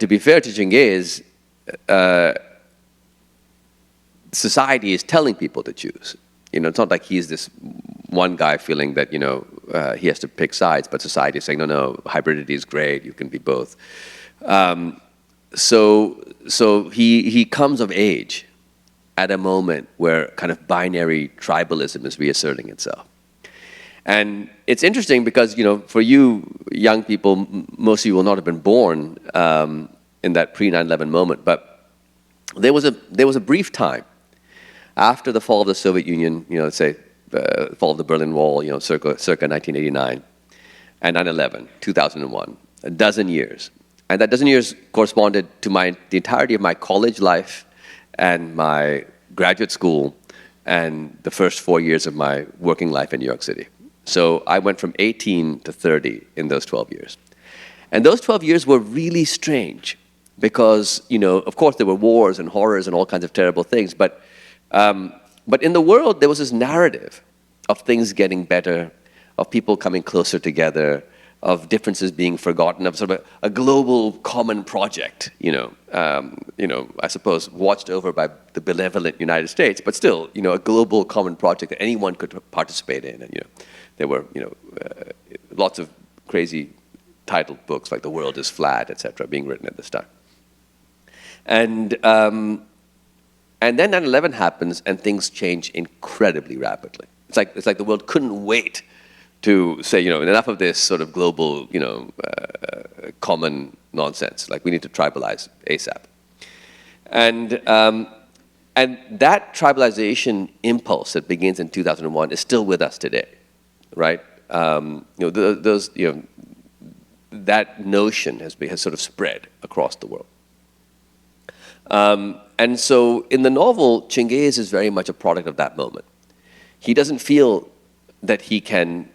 be fair to Cengiz, society is telling people to choose. It's not like he's this one guy feeling that he has to pick sides, but society is saying, no, hybridity is great. You can be both. So he comes of age at a moment where kind of binary tribalism is reasserting itself. And it's interesting because, for you young people, most of you will not have been born in that pre-9/11 moment, but there was a brief time after the fall of the Soviet Union, let's say fall of the Berlin Wall, circa 1989, and 9/11, 2001, a dozen years. And that dozen years corresponded to the entirety of my college life and my graduate school and the first 4 years of my working life in New York City. So I went from 18 to 30 in those 12 years. And those 12 years were really strange because, of course there were wars and horrors and all kinds of terrible things, but in the world there was this narrative of things getting better, of people coming closer together, of differences being forgotten, of sort of a global common project, I suppose watched over by the benevolent United States, but still, a global common project that anyone could participate in. And, there were, lots of crazy titled books like The World is Flat, etc., being written at this time. And then 9/11 happens and things change incredibly rapidly. It's like the world couldn't wait to say, enough of this sort of global, common nonsense. Like we need to tribalize ASAP. And that tribalization impulse that begins in 2001 is still with us today, right? That notion has sort of spread across the world. And so in the novel, Cengiz is very much a product of that moment. He doesn't feel that he can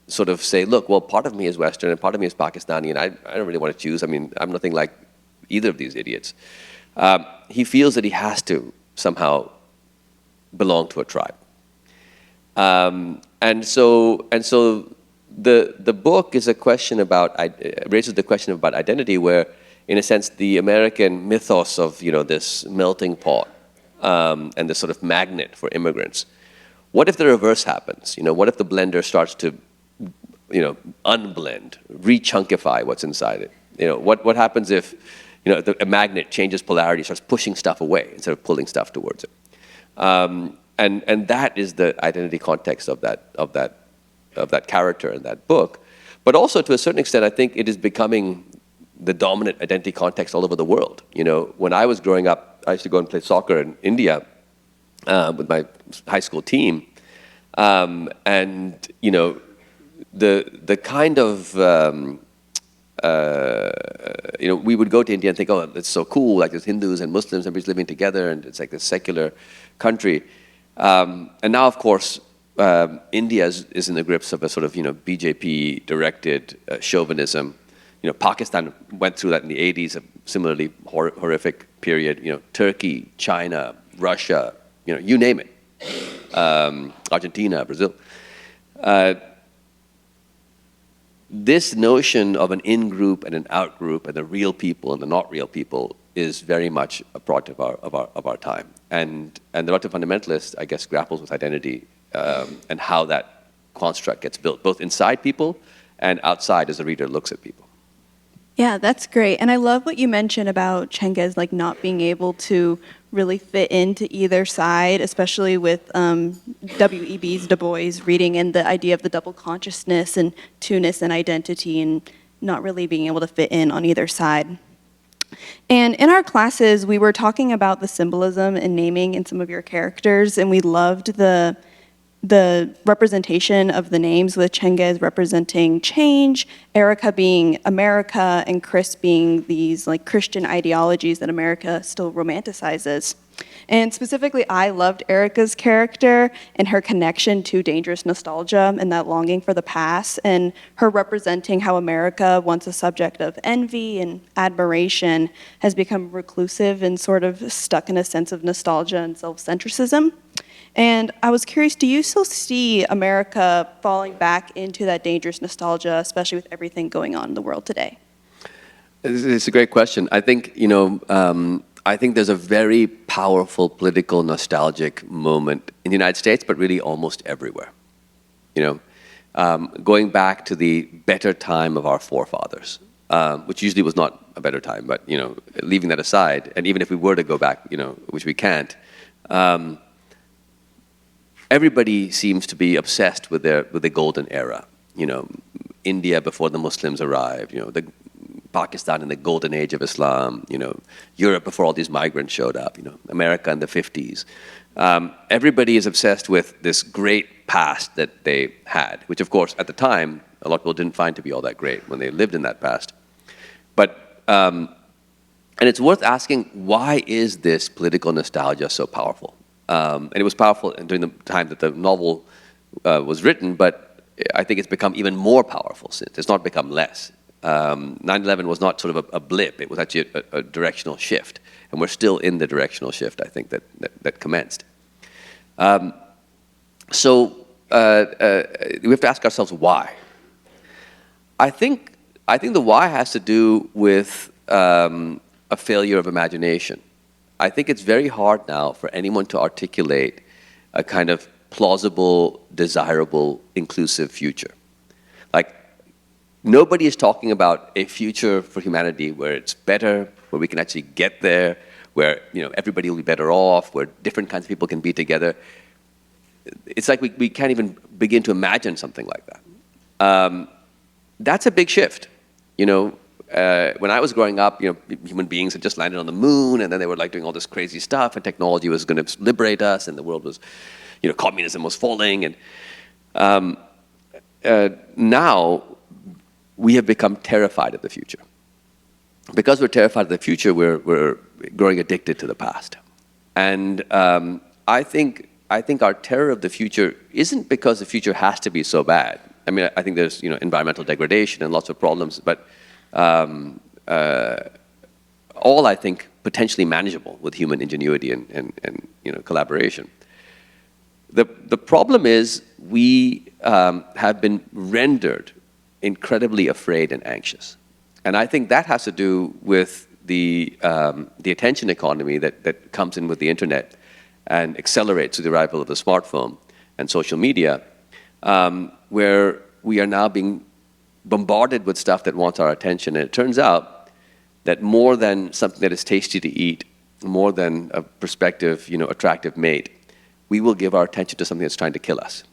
sort of say, look, well, part of me is Western and part of me is Pakistani, and I don't really want to choose. I mean, I'm nothing like either of these idiots. He feels that he has to somehow belong to a tribe. And so the book is a question about, raises the question about identity where, in a sense, the American mythos of, this melting pot and this sort of magnet for immigrants. What if the reverse happens? What if the blender starts to, unblend, re-chunkify what's inside it? What happens if, a magnet changes polarity, starts pushing stuff away instead of pulling stuff towards it? And that is the identity context of that character in that book. But also, to a certain extent, I think it is becoming the dominant identity context all over the world. When I was growing up, I used to go and play soccer in India with my high school team, and the kind of we would go to India and think, oh, it's so cool, like there's Hindus and Muslims, everybody's living together, and it's like this secular country. And now, of course, India is in the grips of a sort of BJP-directed chauvinism. Pakistan went through that in the 80s, a similarly horrific period. Turkey, China, Russia, you name it. Argentina, Brazil. This notion of an in-group and an out-group and the real people and the not real people is very much a product of our time. And the Reluctant Fundamentalist, I guess, grapples with identity and how that construct gets built, both inside people and outside as the reader looks at people. Yeah, that's great. And I love what you mentioned about Cengiz, like not being able to really fit into either side, especially with W.E.B.'s Du Bois reading in the idea of the double consciousness and two-ness and identity, and not really being able to fit in on either side. And in our classes, we were talking about the symbolism and naming in some of your characters, and we loved the representation of the names, with Chengiz representing change, Erica being America, and Chris being these like Christian ideologies that America still romanticizes. And specifically, I loved Erica's character and her connection to dangerous nostalgia and that longing for the past, and her representing how America, once a subject of envy and admiration, has become reclusive and sort of stuck in a sense of nostalgia and self-centricism. And I was curious, do you still see America falling back into that dangerous nostalgia, especially with everything going on in the world today? It's a great question. I think, I think there's a very powerful political nostalgic moment in the United States, but really almost everywhere. Going back to the better time of our forefathers, which usually was not a better time, but leaving that aside, and even if we were to go back, which we can't, everybody seems to be obsessed with the golden era. India before the Muslims arrived, the Pakistan in the golden age of Islam, Europe before all these migrants showed up, America in the 50s. Everybody is obsessed with this great past that they had, which of course at the time, a lot of people didn't find to be all that great when they lived in that past. But, and it's worth asking, why is this political nostalgia so powerful? And it was powerful during the time that the novel was written, but I think it's become even more powerful since. It's not become less. 9/11 was not sort of a blip, it was actually a directional shift. And we're still in the directional shift, I think, that commenced. So we have to ask ourselves why. I think the why has to do with a failure of imagination. I think it's very hard now for anyone to articulate a kind of plausible, desirable, inclusive future. Like, nobody is talking about a future for humanity where it's better, where we can actually get there, where everybody will be better off, where different kinds of people can be together. It's like we can't even begin to imagine something like that. That's a big shift. When I was growing up, human beings had just landed on the moon, and then they were like doing all this crazy stuff, and technology was going to liberate us, and the world was, communism was falling, and now we have become terrified of the future. Because we're terrified of the future, we're growing addicted to the past, and I think our terror of the future isn't because the future has to be so bad. I mean, I think there's environmental degradation and lots of problems, but all, I think, potentially manageable with human ingenuity and collaboration. The problem is we have been rendered incredibly afraid and anxious. And I think that has to do with the attention economy that comes in with the internet and accelerates with the arrival of the smartphone and social media, where we are now being bombarded with stuff that wants our attention. And it turns out that more than something that is tasty to eat, more than a prospective, attractive mate, we will give our attention to something that's trying to kill us.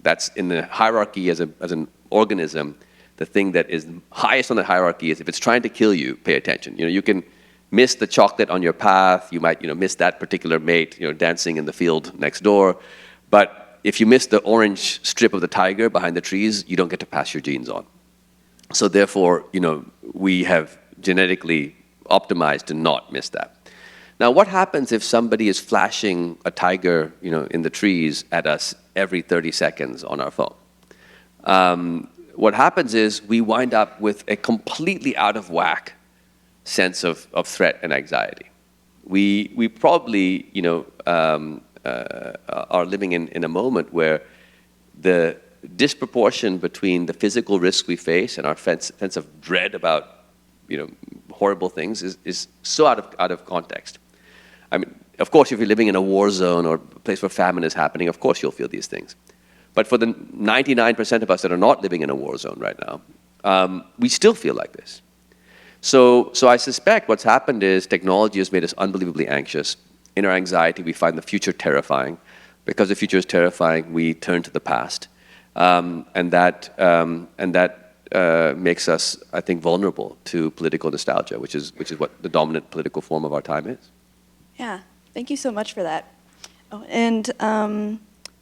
That's in the hierarchy as an organism. The thing that is highest on the hierarchy is if it's trying to kill you, pay attention. You can miss the chocolate on your path. You might, miss that particular mate, dancing in the field next door. But if you miss the orange strip of the tiger behind the trees, you don't get to pass your genes on. So therefore, we have genetically optimized to not miss that. Now, what happens if somebody is flashing a tiger, in the trees at us every 30 seconds on our phone? What happens is we wind up with a completely out of whack sense of threat and anxiety. We probably, are living in a moment where the disproportion between the physical risks we face and our sense of dread about, horrible things is so out of context. I mean, of course, if you're living in a war zone or a place where famine is happening, of course you'll feel these things. But for the 99% of us that are not living in a war zone right now, we still feel like this. So I suspect what's happened is technology has made us unbelievably anxious, in our anxiety, we find the future terrifying. Because the future is terrifying, we turn to the past. And that makes us, I think, vulnerable to political nostalgia, which is what the dominant political form of our time is. Yeah, thank you so much for that. Oh, and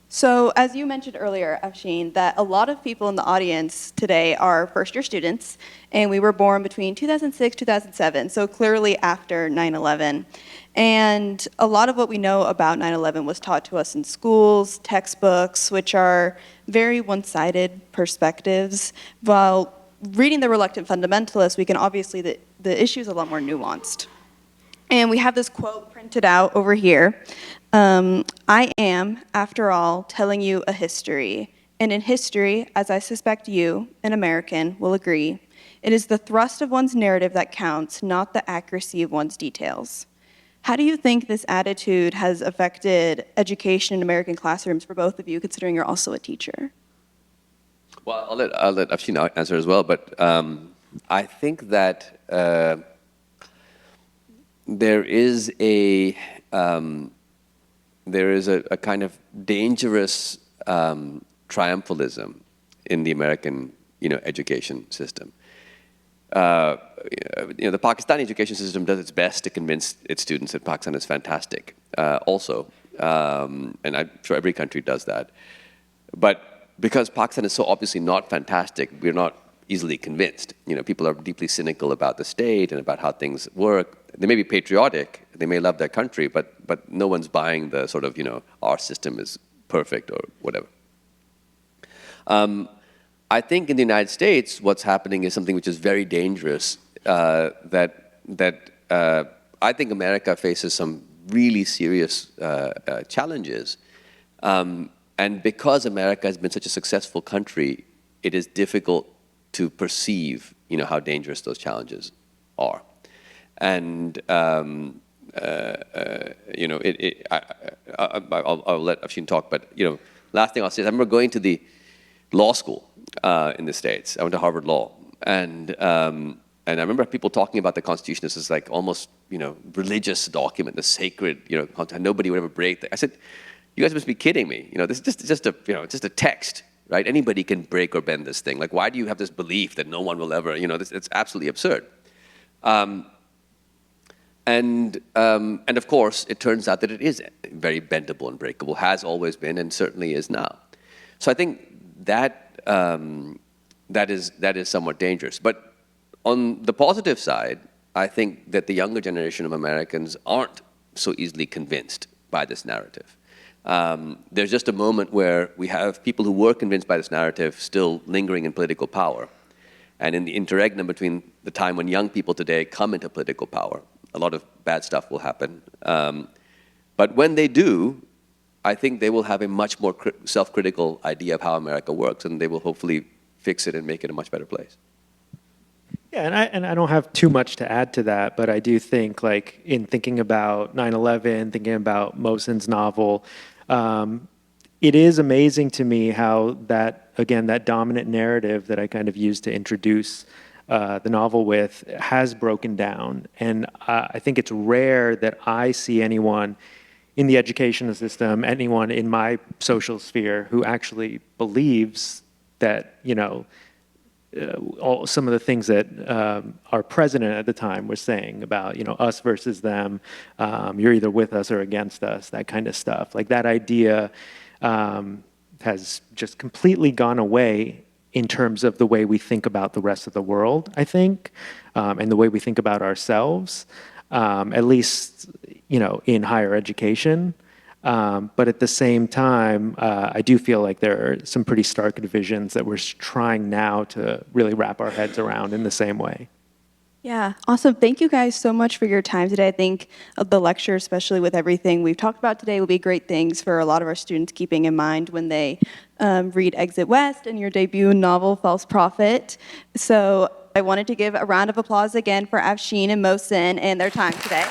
so as you mentioned earlier, Afsheen, that a lot of people in the audience today are first-year students, and we were born between 2006, 2007, so clearly after 9/11. And a lot of what we know about 9/11 was taught to us in schools, textbooks, which are very one-sided perspectives. While reading The Reluctant Fundamentalist, we can obviously, the issue is a lot more nuanced. And we have this quote printed out over here. I am, after all, telling you a history. And in history, as I suspect you, an American, will agree, it is the thrust of one's narrative that counts, not the accuracy of one's details. How do you think this attitude has affected education in American classrooms for both of you, considering you're also a teacher? Well, I'll let Afsheen answer as well, but I think that there is a kind of dangerous triumphalism in the American, education system. The Pakistani education system does its best to convince its students that Pakistan is fantastic, also, and I'm sure every country does that. But because Pakistan is so obviously not fantastic, we're not easily convinced. People are deeply cynical about the state and about how things work. They may be patriotic, they may love their country, but no one's buying the sort of, our system is perfect or whatever. I think in the United States, what's happening is something which is very dangerous, that I think America faces some really serious challenges. And because America has been such a successful country, it is difficult to perceive, how dangerous those challenges are. And I'll let Afsheen talk, but last thing I'll say is I remember going to the law school in the States. I went to Harvard Law, and I remember people talking about the Constitution as this like almost religious document, the sacred nobody would ever break that. I said, you guys must be kidding me. This is just a text, right? Anybody can break or bend this thing. Like, why do you have this belief that no one will ever? It's absolutely absurd. And of course, it turns out that it is very bendable and breakable, has always been, and certainly is now. So I think that is somewhat dangerous. But on the positive side, I think that the younger generation of Americans aren't so easily convinced by this narrative. There's just a moment where we have people who were convinced by this narrative still lingering in political power. And in the interregnum between the time when young people today come into political power, a lot of bad stuff will happen. But when they do, I think they will have a much more self-critical idea of how America works, and they will hopefully fix it and make it a much better place. Yeah, and I don't have too much to add to that, but I do think, like, in thinking about 9/11, thinking about Mohsin's novel, it is amazing to me how that, again, that dominant narrative that I kind of used to introduce the novel with has broken down. And I think it's rare that I see anyone in the educational system, anyone in my social sphere who actually believes that, some of the things that our president at the time was saying about, us versus them, you're either with us or against us, that kind of stuff. Like, that idea has just completely gone away in terms of the way we think about the rest of the world, I think, and the way we think about ourselves, at least, in higher education. But at the same time, I do feel like there are some pretty stark divisions that we're trying now to really wrap our heads around in the same way. Yeah, awesome. Thank you guys so much for your time today. I think the lecture, especially with everything we've talked about today, will be great things for a lot of our students keeping in mind when they read Exit West and your debut novel, False Prophet. So I wanted to give a round of applause again for Afsheen and Mohsin and their time today.